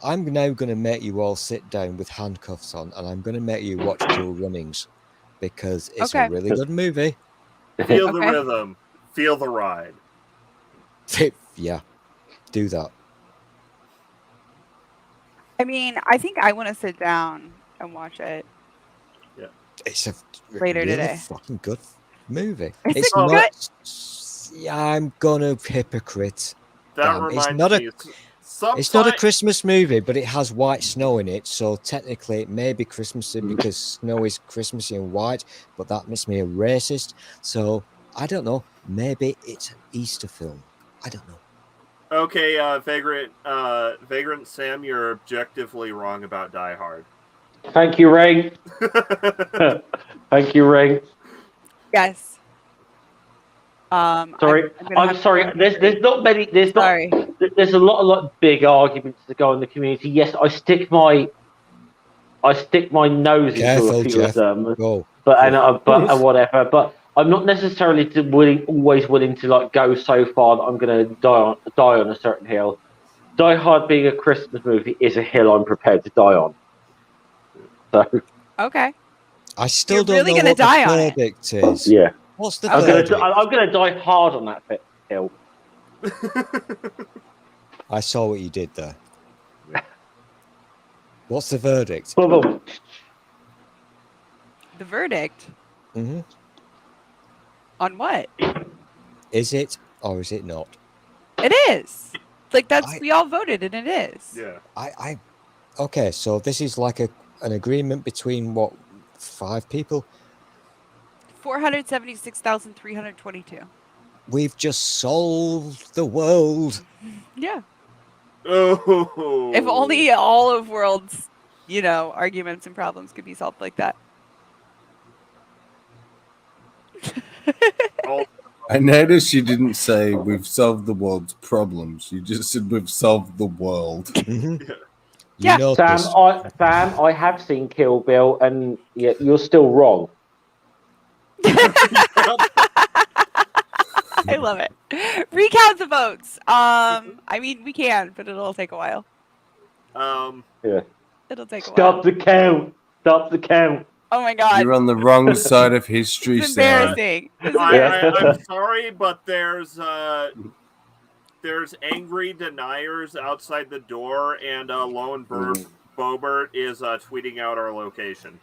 I'm now going to make you all sit down with handcuffs on, and I'm going to make you watch Cool Runnings because it's a really good movie. Feel the rhythm. Feel the ride. Yeah, do that. I mean, I think I want to sit down and watch it. Yeah, it's a later really today. Fucking good movie. Is it's it not. good? Yeah, I'm gonna hypocrite. That reminds me. It's not a Christmas movie, but it has white snow in it, so technically it may be Christmassy because snow is Christmassy and white, but that makes me a racist. So I don't know. Maybe it's an Easter film. I don't know. Okay, Vagrant Sam, you're objectively wrong about Die Hard. Thank you, Ring. Thank you, Ring. Yes. Sorry, I'm sorry. There's not many. There's a lot of big arguments to go in the community. Yes, I stick my nose into a few of them, but whatever. But I'm not necessarily always willing to like go so far that I'm going to die on a certain hill. Die Hard being a Christmas movie is a hill I'm prepared to die on. So okay. I still You're don't really know gonna what die the on it. verdict is. Yeah. What's the I'm verdict? gonna die hard on that hill. I saw what you did there. What's the verdict? Bubble. The verdict Hmm. on what? Is it or is it not? It is. Like that's I- we all voted and it is. Yeah. Okay, so this is like an agreement between what, 5 people? 476,322. We've just solved the world. Yeah. Oh. If only all of world's, arguments and problems could be solved like that. Oh, I noticed you didn't say we've solved the world's problems. You just said we've solved the world. Mhm. Yeah. Yeah. You Sam, noticed. I have seen Kill Bill, and you're still wrong. I love it. Recount the votes. I mean, we can, but it'll take a while. Yeah. It'll take a while. Stop the count. Stop the count. Oh my god. You're on the wrong side of history, It's Sam. embarrassing. It's embarrassing. I'm sorry, but there's angry deniers outside the door, and Lone Bobert is tweeting out our location.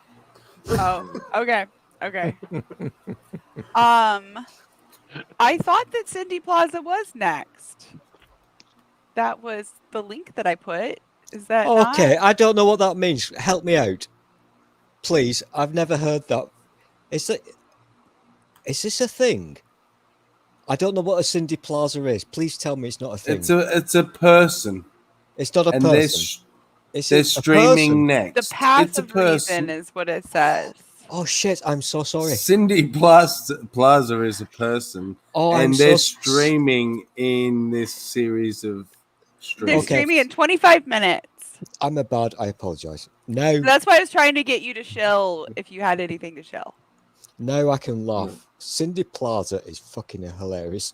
Oh, okay. Okay. I thought that Cindy Plaza was next. That was the link that I put. Is that Okay, not? I don't know what that means. Help me out, please. I've never heard that. Is this a thing? I don't know what a Cindy Plaza is. Please tell me it's not a thing. It's a person, It's not a and person. they're streaming next. The It's a passive person. reason is what it says. Oh shit! I'm so sorry. Cindy Plaza is a person, Oh, and I'm they're so streaming in this series of They're streams. Okay. streaming in 25 minutes. I'm a bad. I apologize. Now, That's why I was trying to get you to shill if you had anything to shill. now I can laugh. Cindy Plaza is fucking hilarious.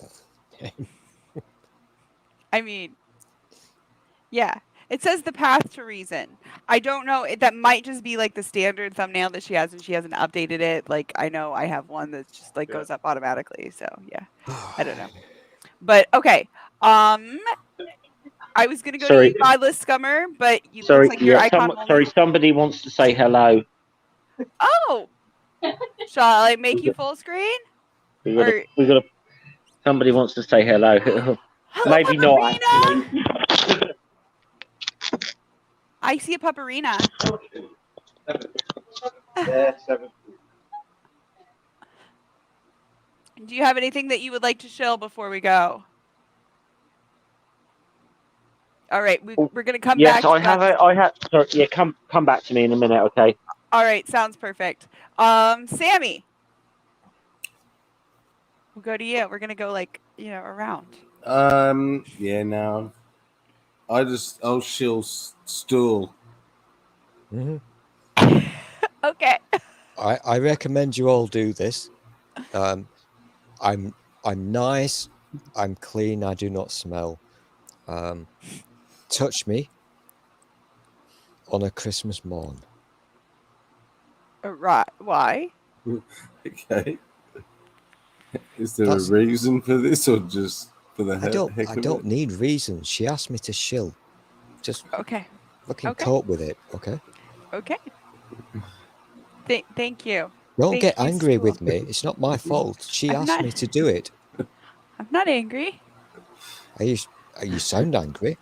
I mean, yeah. It says the path to reason. I don't know. That might just be like the standard thumbnail that she has, and she hasn't updated it. Like I know I have one that just like goes up automatically. So yeah, I don't know. But okay. I was gonna go to you, Godless Scummer, but you looks like your icon won't sorry. Somebody wants to say hello. Oh, shall I make you full screen? We got to. Somebody wants to say hello. Hello, Maybe not. Pupperina! Actually. I see a pupperina. Yeah, 7. Do you have anything that you would like to shill before we go? All right, we're gonna come back. Yes, I have. Sorry, yeah, come back to me in a minute, okay? All right, sounds perfect. Sammy, we'll go to you. We're gonna go around. Yeah, no. I'll shill stool. Mhm. Okay. I recommend you all do this. I'm nice. I'm clean. I do not smell. Touch me on a Christmas morn. Right. Why? Okay. Is there That's- a reason for this, or just for the I don't heck of it? need reasons. She asked me to shill. Just Okay. fucking Okay. cope with it, okay? Okay. Thank you. Don't Thank get you, angry Stool. with me. It's not my fault. She I'm asked not- me to do it. I'm not angry. You sound angry.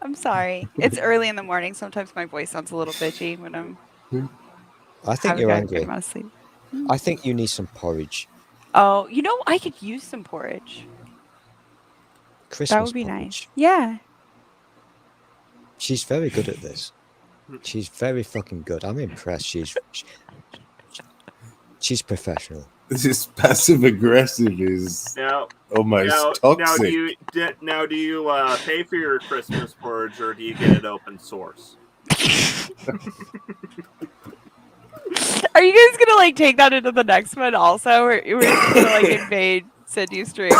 I'm sorry. It's early in the morning. Sometimes my voice sounds a little bitchy when I'm I think having you're a angry. good amount of sleep. I think you need some porridge. Oh, I could use some porridge. Christmas That would be porridge. nice. Yeah. She's very good at this. She's very fucking good. I'm impressed. She's professional. This passive aggressive is Now, almost now toxic. do you pay for your Christmas porridge, or do you get it open source? Are you guys gonna take that into the next one also, or we're just gonna invade Cindy Stream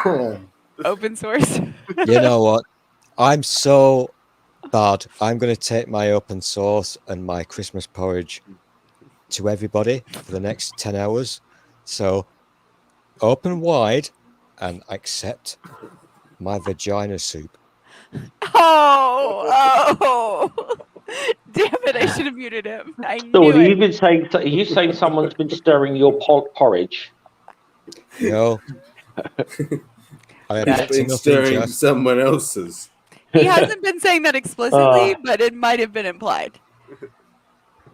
with open source? You know what? I'm so bad. I'm going to take my open source and my Christmas porridge to everybody for the next 10 hours. So open wide and accept my vagina soup. Oh. Damn it! I should have muted him. I knew Dawn, it. you've been saying. Are you saying someone's been stirring your porridge? No. I He's have been nothing, stirring Jeff. someone else's. He hasn't been saying that explicitly, but it might have been implied.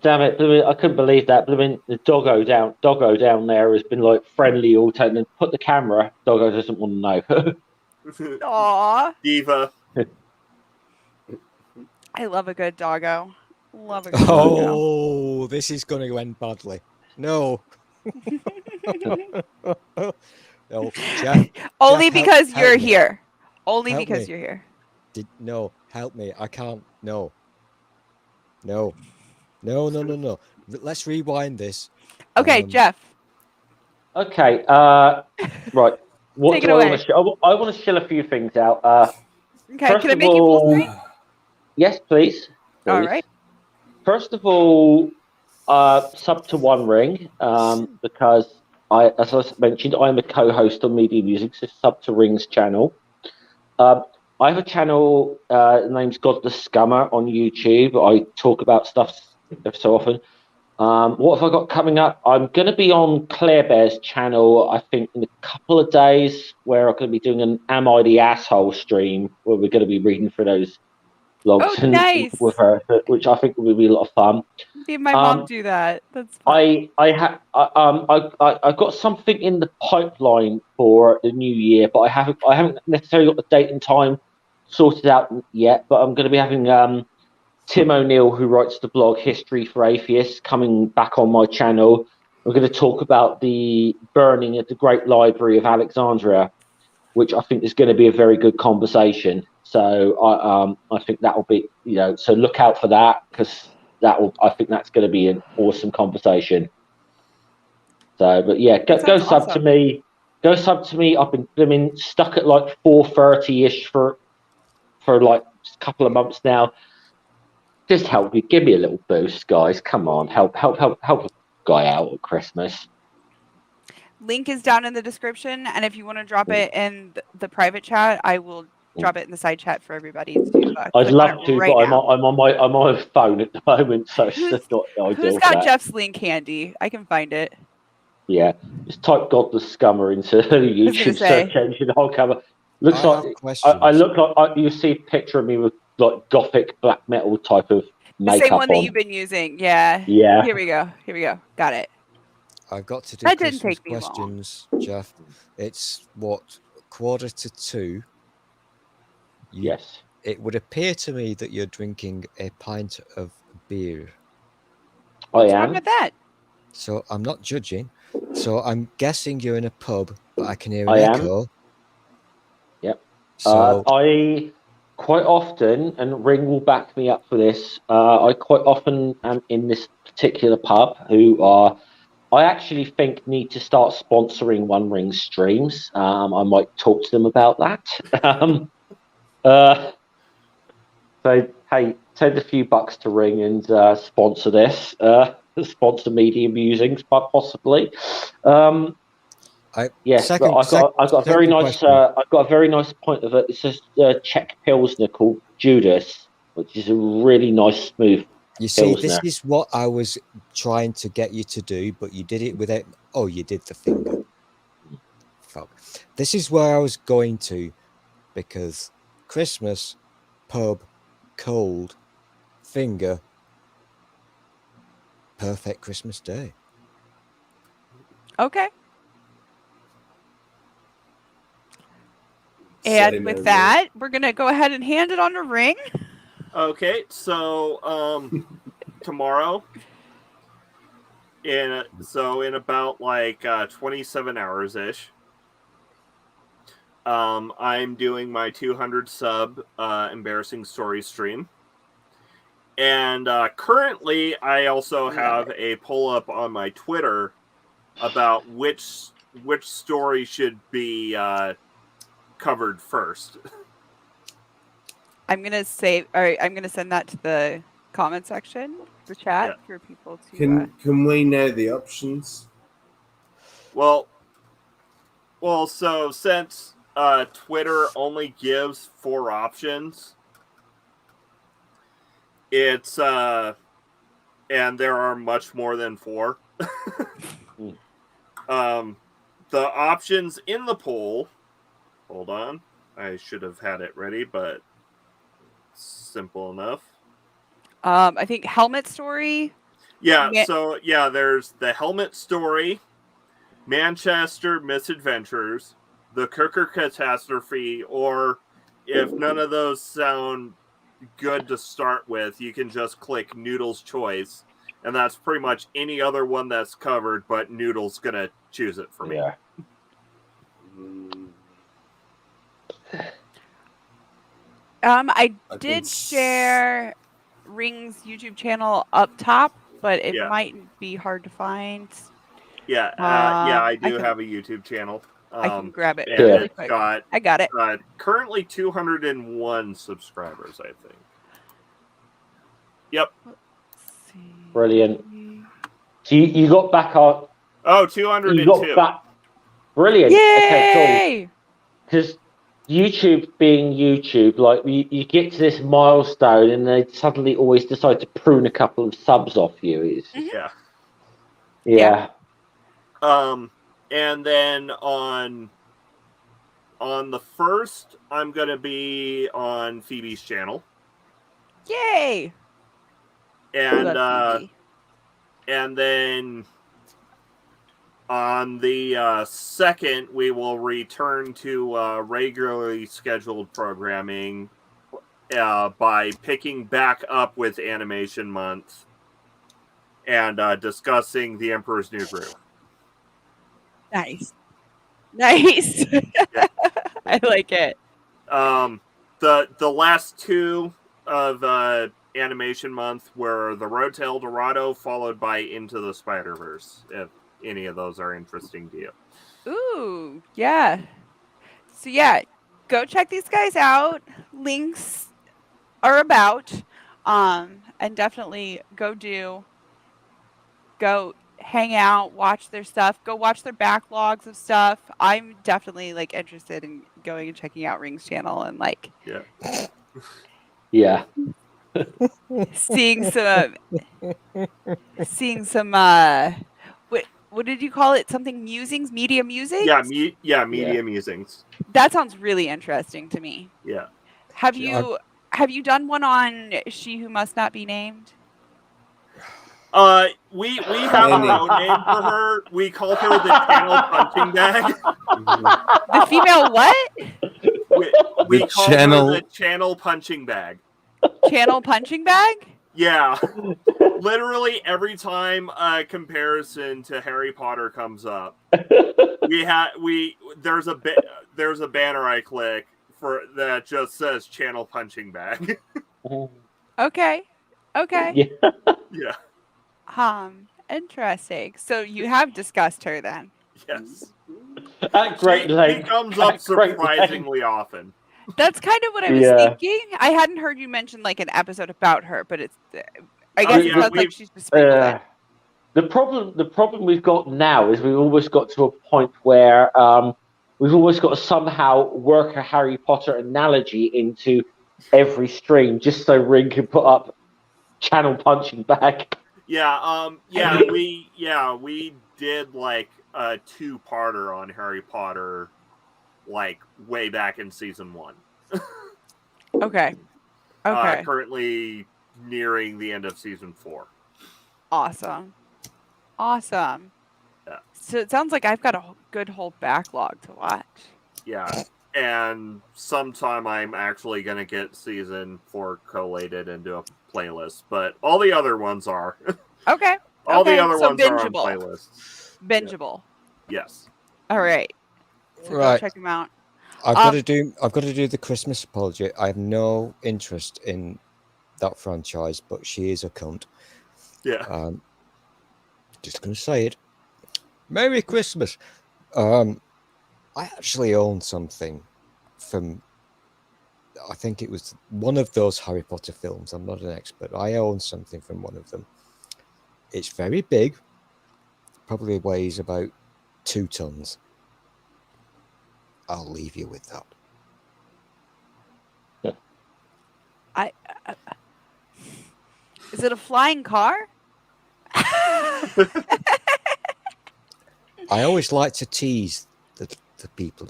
Damn it! I couldn't believe that. The doggo down there has been like friendly all time. And put the camera. Doggo doesn't want to know. Aw, Diva. I love a good doggo. Love a good doggo. Oh, this is going to end badly. No. No, Jeff. Only Jeff, because help you're me. here. Only Help because me. you're here. No, help me. I can't. No. No. No, no, no, no. Let's rewind this. Okay, Jeff. Okay. Right. What Take do it I away. want to? I want to shill a few things out. Okay, First can I of make you full all, screen? yes, please. All Please. right. First of all, sub to One Ring, because as I mentioned, I'm a co-host on Media Music, so sub to Ring's channel. I have a channel named God the Scummer on YouTube. I talk about stuff so often. What have I got coming up? I'm going to be on Claire Bear's channel, I think, in a couple of days, where I'm going to be doing an Am I the Asshole stream, where we're going to be reading through those logs Oh, nice. with her, which I think will be a lot of fun. Me and my mom do that. That's fun. I've got something in the pipeline for the new year, but I haven't necessarily got the date and time sorted out yet. But I'm going to be having Tim O'Neill, who writes the blog History for Atheists, coming back on my channel. We're going to talk about the burning of the Great Library of Alexandria, which I think is going to be a very good conversation. So I think that will be, so look out for that, because I think that's going to be an awesome conversation. So, but yeah, go sub to me. Go sub to me. I've been stuck at like 4:30ish for like a couple of months now. Just help me, give me a little boost, guys. Come on, help a guy out at Christmas. Link is down in the description, and if you want to drop it in the private chat, I will drop it in the side chat for everybody to. I'd love to, but I'm on my phone at the moment, so it's just not ideal. Who's got Jeff's link handy? I can find it. Yeah, just type "God the Scummer" into the YouTube search engine. I'll cover. Looks like I look like you see a picture of me with like gothic black metal type of makeup. The same one that you've been using. Yeah. Yeah. Here we go. Got it. I've got to do that Christmas didn't take me questions, long. Jeff. It's what, 1:45? Yes. It would appear to me that you're drinking a pint of beer. What's wrong with that? So I'm not judging. So I'm guessing you're in a pub, but I can hear an echo. Yep. So I quite often, and Ring will back me up for this, I quite often am in this particular pub I actually think need to start sponsoring One Ring streams. I might talk to them about that. So hey, send a few bucks to Ring and sponsor this. Sponsor Media Musings, possibly. Yes, but I've got a very nice. I've got a very nice point of it. It's a Czech Pilsner called Judas, which is a really nice, smooth. You see, Pilsner. this is what I was trying to get you to do, but you did it without. Oh, you did the finger. Fuck. This is where I was going to, because Christmas, pub, cold, finger, perfect Christmas day. Okay. And with that, we're going to go ahead and hand it on to Ring. Okay, so tomorrow, in about like 27 hours ish, I'm doing my 200 sub embarrassing story stream, and currently I also have a pull up on my Twitter about which story should be covered first. I'm gonna send that to the comment section for chat for people to. Can we know the options? Well, so since Twitter only gives 4 options, It's and there are much more than 4. The options in the poll. Hold on. I should have had it ready, but simple enough. I think Helmet Story. Yeah, Ma- so yeah, there's the Helmet Story, Manchester Misadventures, the Cooker Catastrophe, or if none of those sound good to start with, you can just click Noodle's Choice, and that's pretty much any other one that's covered, but Noodle's gonna choose it for me. Yeah. I I did can share Ring's YouTube channel up top, but it Yeah. might be hard to find. Yeah, I I do can- have a YouTube channel. I can grab it and really it's quick. got I got it. currently 201 subscribers, I think. Yep. Let's see. Brilliant. So you got back on. Oh, You 202. got back. Brilliant. Okay, cool. Yay! Because YouTube being YouTube, like you get to this milestone and they suddenly always decide to prune a couple of subs off you. It's just, Yeah. yeah. And then on the 1st, I'm gonna be on Phoebe's channel, Yay! and Love Phoebe. and then on the 2nd, we will return to regularly scheduled programming by picking back up with Animation Month and discussing The Emperor's New Groove. Nice. I like it. The last 2 of Animation Month were The Road to El Dorado, followed by Into the Spider-Verse, if any of those are interesting to you. Ooh, yeah. So yeah, go check these guys out. Links are about. And definitely go hang out, watch their stuff, go watch their backlogs of stuff. I'm definitely like interested in going and checking out Ring's channel and like Yeah. seeing some what did you call it? Something musings? Media musings? Yeah, media musings. That sounds really interesting to me. Yeah. Have Yeah, you done one on She Who Must Not Be Named? We have a code name for her. We call her the channel punching bag. The female what? We The call channel- her the channel punching bag. Channel punching bag? Yeah. Literally every time a comparison to Harry Potter comes up, there's a banner I click for that just says channel punching bag. Okay. Yeah. Yeah. Interesting. So you have discussed her then. Yes. At great She length. comes up At great length. surprisingly often. That's kind of what I was Yeah. thinking. I hadn't heard you mention like an episode about her, but it's I guess it yeah, sounds like she's just sprinkled in. The problem we've got now is we've always got to a point where we've always got to somehow work a Harry Potter analogy into every stream just so Ring can put up channel punching bag. Yeah, we did like a 2-parter on Harry Potter like way back in season 1. Okay. Currently nearing the end of season 4. Awesome. Yeah. So it sounds like I've got a good whole backlog to watch. Yeah. And sometime I'm actually going to get season 4 collated into a playlist, but all the other ones are. Okay. All the other so ones are on bingeable. playlists. Bingeable. Yes. All right. So Right. go check them out. I've got to do the Christmas apology. I have no interest in that franchise, but she is a cunt. Yeah. Just gonna say it. Merry Christmas. I actually own something from, I think it was one of those Harry Potter films. I'm not an expert. I own something from one of them. It's very big. Probably weighs about 2 tons. I'll leave you with that. Is it a flying car? I always like to tease the people.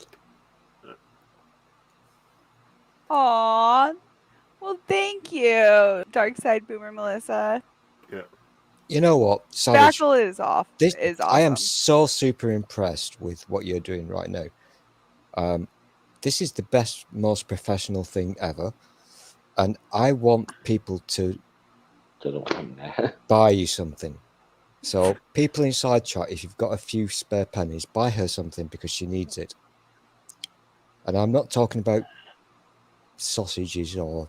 Aw. Well, thank you, Dark Side Boomer Melissa. You know what, Savage? Spackle is off. This Is awesome. I am so super impressed with what you're doing right now. This is the best, most professional thing ever, and I want people to buy you something. So, people inside chat, if you've got a few spare pennies, buy her something because she needs it. And I'm not talking about sausages or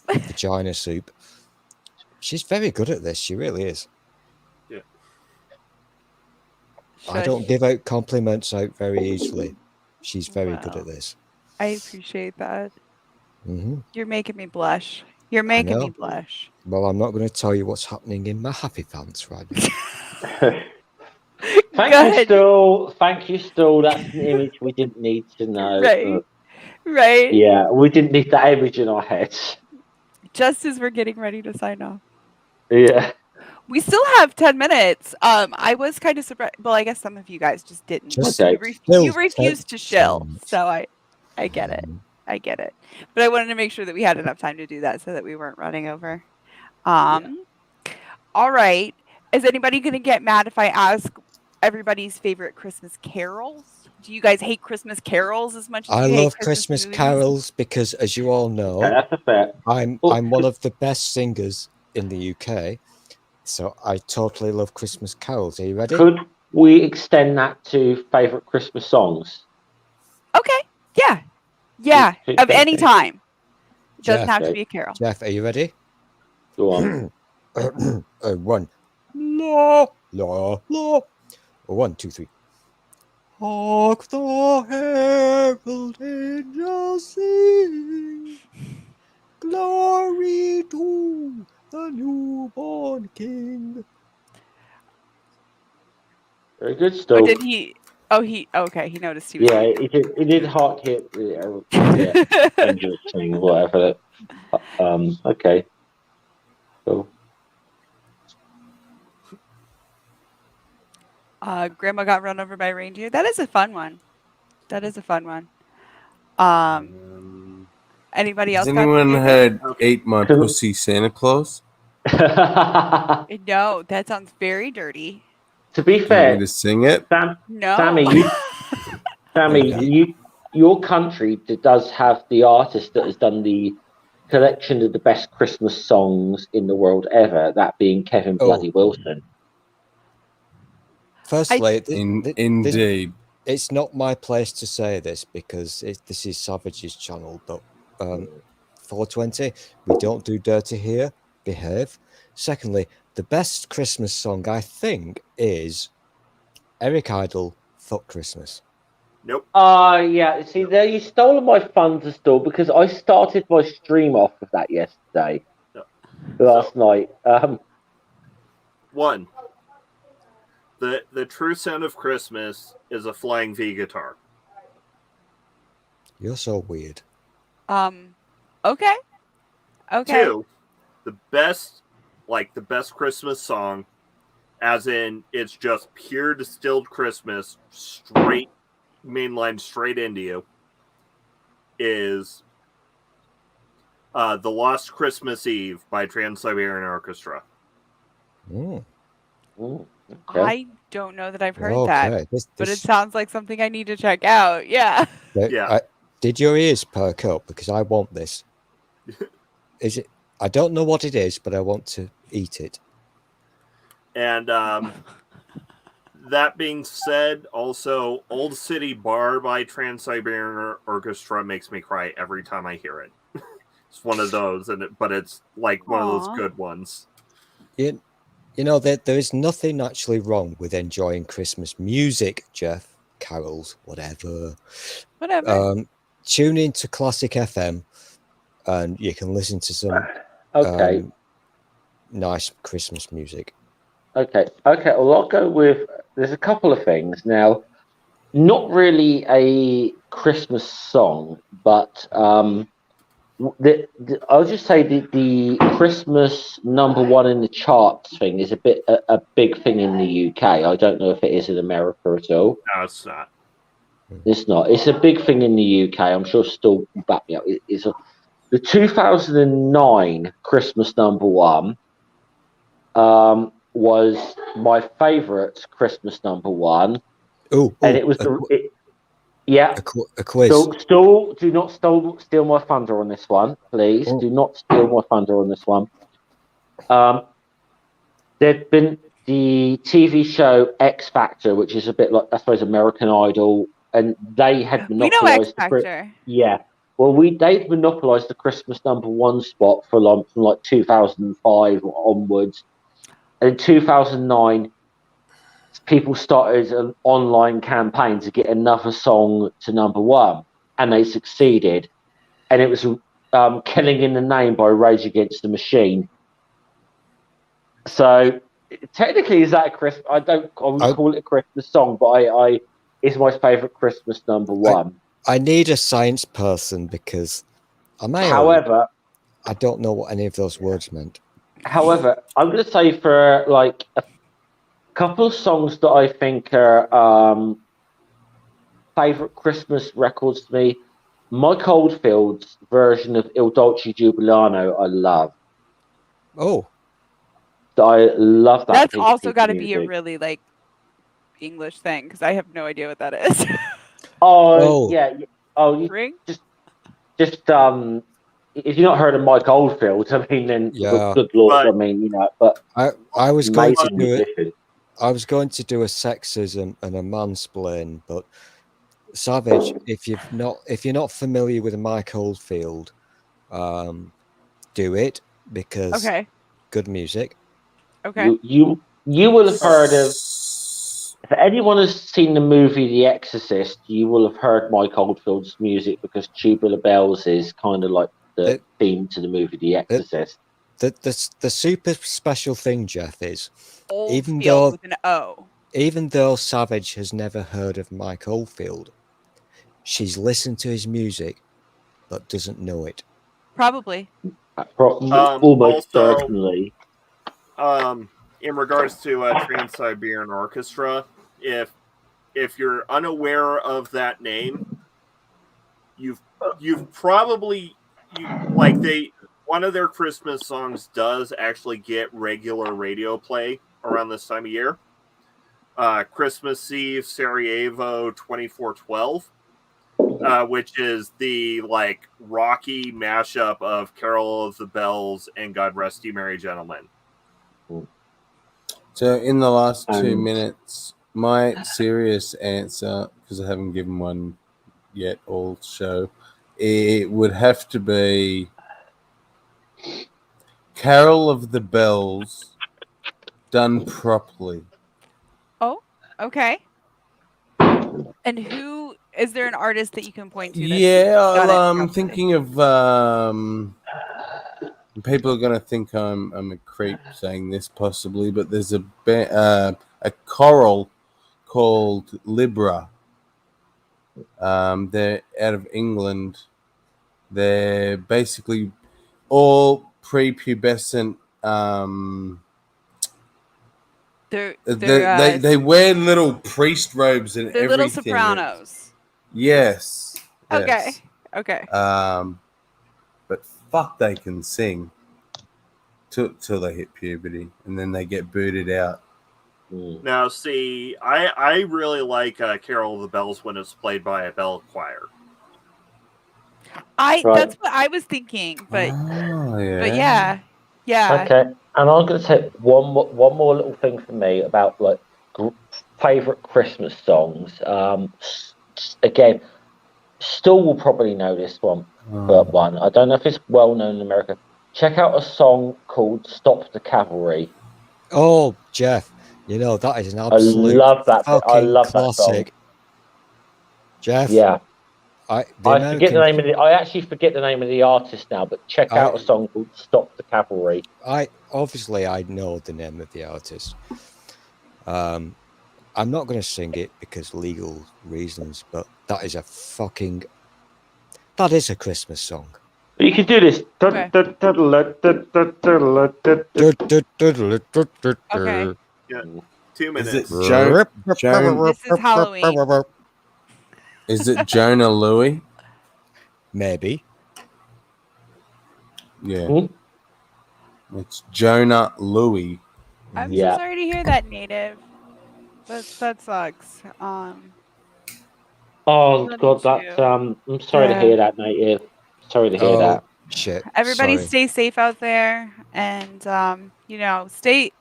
vagina soup. She's very good at this. She really is. Yeah. I don't give out compliments out very easily. She's very good at this. I appreciate that. Mm-hmm. You're making me blush. You're making me blush. Well, I'm not going to tell you what's happening in my happy pants right now. Thank you, Stool. Thank you, Stool. That's an image we didn't need to know. Right. Right. Yeah, we didn't need that image in our heads. Just as we're getting ready to sign off. Yeah. We still have 10 minutes. I was kind of surprised. Well, I guess some of you guys just didn't. You refused to shill. So I get it. I get it. But I wanted to make sure that we had enough time to do that so that we weren't running over. All right. Is anybody going to get mad if I ask everybody's favorite Christmas carols? Do you guys hate Christmas carols as much as I you hate love Christmas carols because, as you all know, that's a fair. I'm one of the best singers in the UK. So I totally love Christmas carols. Are you ready? Could we extend that to favourite Christmas songs? Okay. Yeah. Yeah. Of any time. It doesn't have to be a carol. Jeff, are you ready? Go on. 1. La, la, la. 1, 2, 3. Hark the herald angels sing. Glory to the newborn King. Very good, Stool. Or did he? Oh, okay. He noticed he was. Yeah, he did heart hit. Yeah, angel sing, whatever. Okay. Cool. Grandma got run over by a reindeer. That is a fun one. Anybody else? Has anyone heard "Ate My Pussy, Santa Claus"? No, that sounds very dirty. To be Do you fair, want me to sing it? No. Sammy, your country does have the artist that has done the collection of the best Christmas songs in the world ever. That being Kevin Bloody Wilson. Firstly, indeed, it's not my place to say this because this is Savage's channel, but 420, we don't do dirty here. Behave. Secondly, the best Christmas song I think is Eric Idle, "Fuck Christmas." Nope. Yeah. See, there you stole my fun to store because I started my stream off with that yesterday, last night. One. The true sound of Christmas is a flying V guitar. You're so weird. Okay. 2, the best Christmas song, as in it's just pure distilled Christmas, straight mainline, straight into you, is "The Lost Christmas Eve" by Trans-Siberian Orchestra. Okay. I don't know that I've heard that, but it sounds like something I need to check out. Yeah. Did your ears perk up? Because I want this. Is it? I don't know what it is, but I want to eat it. And that being said, also "Old City Bar" by Trans-Siberian Orchestra makes me cry every time I hear it. It's one of those, but it's like one of those good ones. You know, there is nothing actually wrong with enjoying Christmas music, Jeff. Carols, whatever. Tune into Classic FM and you can listen to some nice Christmas music. Okay. Well, I'll go with. There's a couple of things now. Not really a Christmas song, but I'll just say the Christmas number one in the charts thing is a big thing in the UK. I don't know if it is in America at all. No, it's not. It's not. It's a big thing in the UK. I'm sure Still will back me up. The 2009 Christmas number one was my favourite Christmas number one, and it was a quiz. Still, do not steal my thunder on this one, please. Oh. Do not steal my thunder on this one. There'd been the TV show X Factor, which is a bit like, I suppose, American Idol, and they had We know X monopolised Factor. Yeah. Well, they'd monopolised the Christmas number one spot from 2005 onwards. And in 2009, people started an online campaign to get another song to number one, and they succeeded. And it was "Killing in the Name" by Rage Against the Machine. So technically, is that a Christmas? I wouldn't call it a Christmas song, but it's my favourite Christmas number one. I need a science person because I don't know what any of those words meant. However, I'm going to say for like a couple of songs that I think are favourite Christmas records to me, Mike Oldfield's version of Il Dolce Jubilano, I love. Oh, I love that. That's also got to be a really like English thing because I have no idea what that is. Yeah. Oh, Ring? Just if you've not heard of Mike Oldfield, I mean, then good lord, I mean, but I was going to amazing do it. musician. I was going to do a sexism and a mansplain, but Savage, if you're not familiar with Mike Oldfield, do it because good music. Okay. You will have heard of. If anyone has seen the movie The Exorcist, you will have heard Mike Oldfield's music because Tubular Bells is kind of like the theme to the movie The Exorcist. The super special thing, Jeff, is Oldfield with an O. Even though Savage has never heard of Mike Oldfield, she's listened to his music but doesn't know it. Probably. Almost certainly. In regards to Trans-Siberian Orchestra, if you're unaware of that name, you've probably one of their Christmas songs does actually get regular radio play around this time of year. Christmas Eve Sarajevo 2412, which is the rocky mashup of Carol of the Bells and God Rest Ye Merry Gentlemen. So in the last 2 minutes, my serious answer, because I haven't given one yet all show, it would have to be Carol of the Bells done properly. Oh, okay. And who is there an artist that you can point to? I'm thinking of people are going to think I'm a creep saying this possibly, but there's a choral called Libra. They're out of England. They're basically all prepubescent. They wear little priest robes and they're everything. Little sopranos. Yes. Okay. Okay. But fuck, they can sing till they hit puberty, and then they get booted out. Now, see, I really like Carol of the Bells when it's played by a bell choir. That's what I was thinking, but yeah. Okay, and I'm going to say one more little thing for me about favorite Christmas songs. Again, Still will probably know this one, but one I don't know if it's well known in America. Check out a song called "Stop the Cavalry." Oh, Jeff, that is an absolute I love that classic. That song. Jeff, yeah. I actually forget the name of the artist now, but check out a song called "Stop the Cavalry." I know the name of the artist. I'm not going to sing it because legal reasons, but that is a Christmas song. You you can do this. Okay. Okay. Yeah, 2 Is minutes. it Joan? This is Halloween. Is it Jonah Louie? Maybe. Yeah. Hmm? It's Jonah Louie. I'm Yeah. so sorry to hear that, Native. That sucks. Oh Love God, you that's too. I'm sorry to Yeah. hear that, Native. Sorry to hear Oh that. shit! Everybody Sorry. stay safe out there, and stay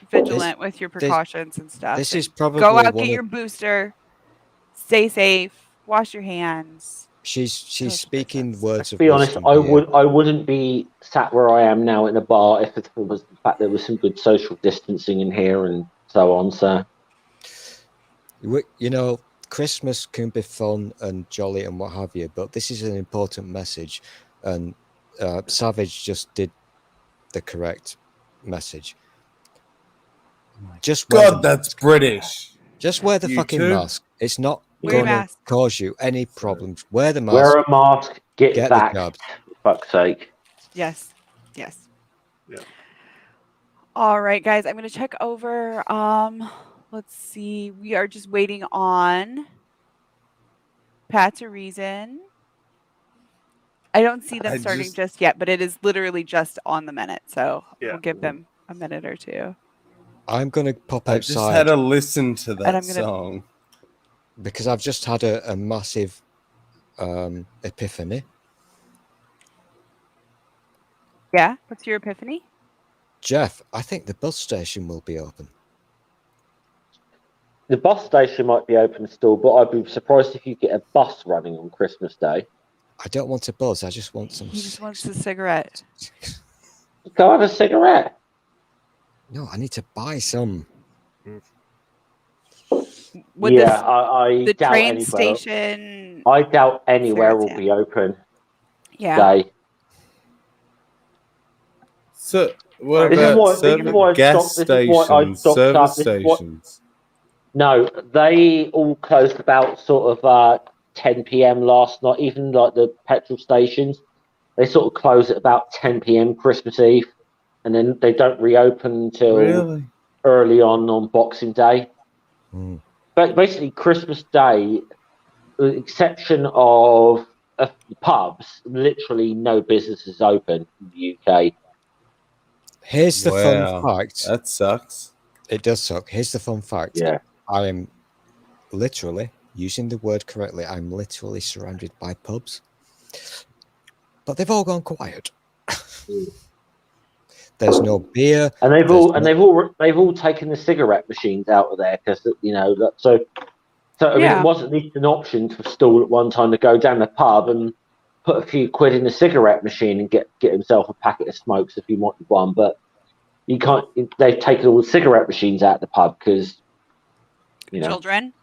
vigilant with your precautions and stuff. This is and probably go out, one get of your booster, stay safe, wash your hands. she's social speaking distance. words of Be honest, wisdom here. I wouldn't be sat where I am now in a bar if it was the fact there was some good social distancing in here and so on. So You know, Christmas can be fun and jolly and what have you, but this is an important message, and Savage just did the correct message. Just wear the God, that's mask. British. Just wear the You fucking too? mask. It's not Wear your gonna mask. cause you any problems. Wear the mask. wear a mask, get Get the vaxxed, jabs. for fuck's sake. Yes. Yeah. All right, guys. I'm gonna check over. Let's see. We are just waiting on Pat to reason. I don't see them I starting just- just yet, but it is literally just on the minute, so Yeah. we'll give them a minute or two. I'm gonna pop I just outside had to listen to I'm that gonna- song. because I've just had a massive epiphany. Yeah. What's your epiphany? Jeff, I think the bus station will be open. The bus station might be open still, but I'd be surprised if you get a bus running on Christmas Day. I don't want a buzz. I just want some. He just wants a cigarette. Go have a cigarette. No, I need to buy some. Would Yeah, I the doubt train anywhere. station? I doubt anywhere will Cigarettes, be open Yeah. today. So what This is about why- this is why I gas stocked- this is why I stations, stocked up, service this is what- stations? No, they all closed about sort of 10 p.m. last night. Even like the petrol stations, they sort of close at about 10 p.m. Christmas Eve, and then they don't reopen until Really? early on Boxing Day. Hmm. But basically, Christmas Day, with the exception of pubs, literally no business is open in the UK. Here's the Wow. fun fact. That sucks. It does suck. Here's the fun fact. Yeah. I am literally, using the word correctly, I'm literally surrounded by pubs. But they've all gone quiet. There's no beer. And they've There's all taken the cigarette machines out of there because so I mean Yeah. it wasn't at least an option for Stool at one time to go down the pub and put a few quid in the cigarette machine and get himself a packet of smokes if he wanted one, but you can't. They've taken all the cigarette machines out of the pub because Children.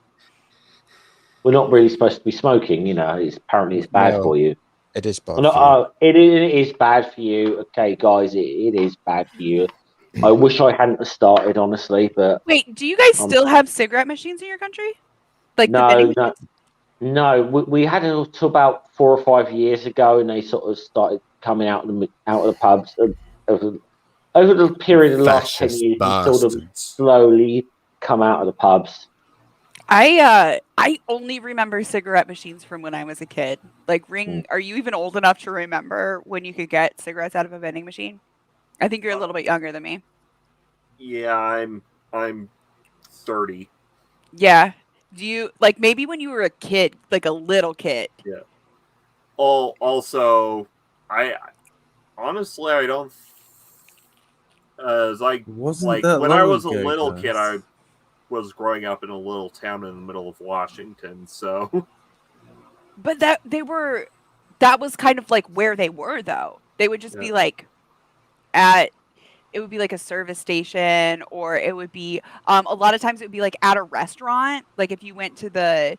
we're not really supposed to be smoking. It's bad No. for you. It is bad. No, for you. it is bad for you. Okay, guys, it is bad for you. I wish I hadn't have started, honestly, but Wait, do you guys still have cigarette machines in your country? Like the vending no, machines? no. We had it until about 4 or 5 years ago, and they sort of started coming out of the pubs over the period of the last 10 Fascist years. They sort of bastards. slowly come out of the pubs. I only remember cigarette machines from when I was a kid. Like are you even old enough to remember when you could get cigarettes out of a vending machine? I think you're a little bit younger than me. Yeah, I'm 30. Yeah. Do you like maybe when you were a kid, like a little kid? Yeah. Also, I honestly I don't. Wasn't that when I long was a ago, little guys? kid, I was growing up in a little town in the middle of Washington, so. But that was kind of like where they were though. They would just be like it would be like a service station, or it would be a lot of times it would be like at a restaurant. Like if you went to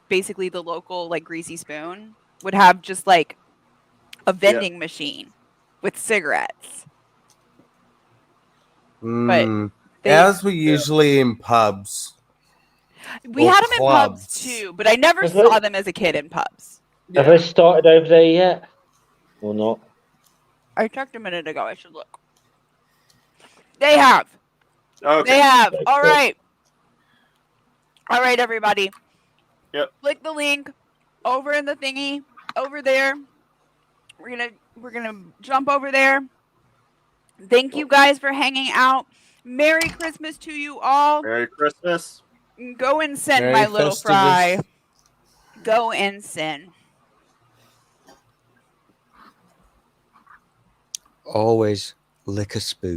basically the local like Greasy Spoon would have just like a vending machine with cigarettes. Mm. They- Ours were usually in pubs. We or had them in pubs clubs. too, but I never Is saw it- them as a kid in pubs. Have they started over there yet? Or not? I checked a minute ago. I should look. They have. Okay. They have. Okay, All good. right. All right, everybody. Yep. Click the link over in the thingy over there. We're gonna jump over there. Thank you guys for hanging out. Merry Christmas to you all. Merry Christmas. Go and sin, Merry my little Festivus. fry. Go and sin. Always lick a spoon.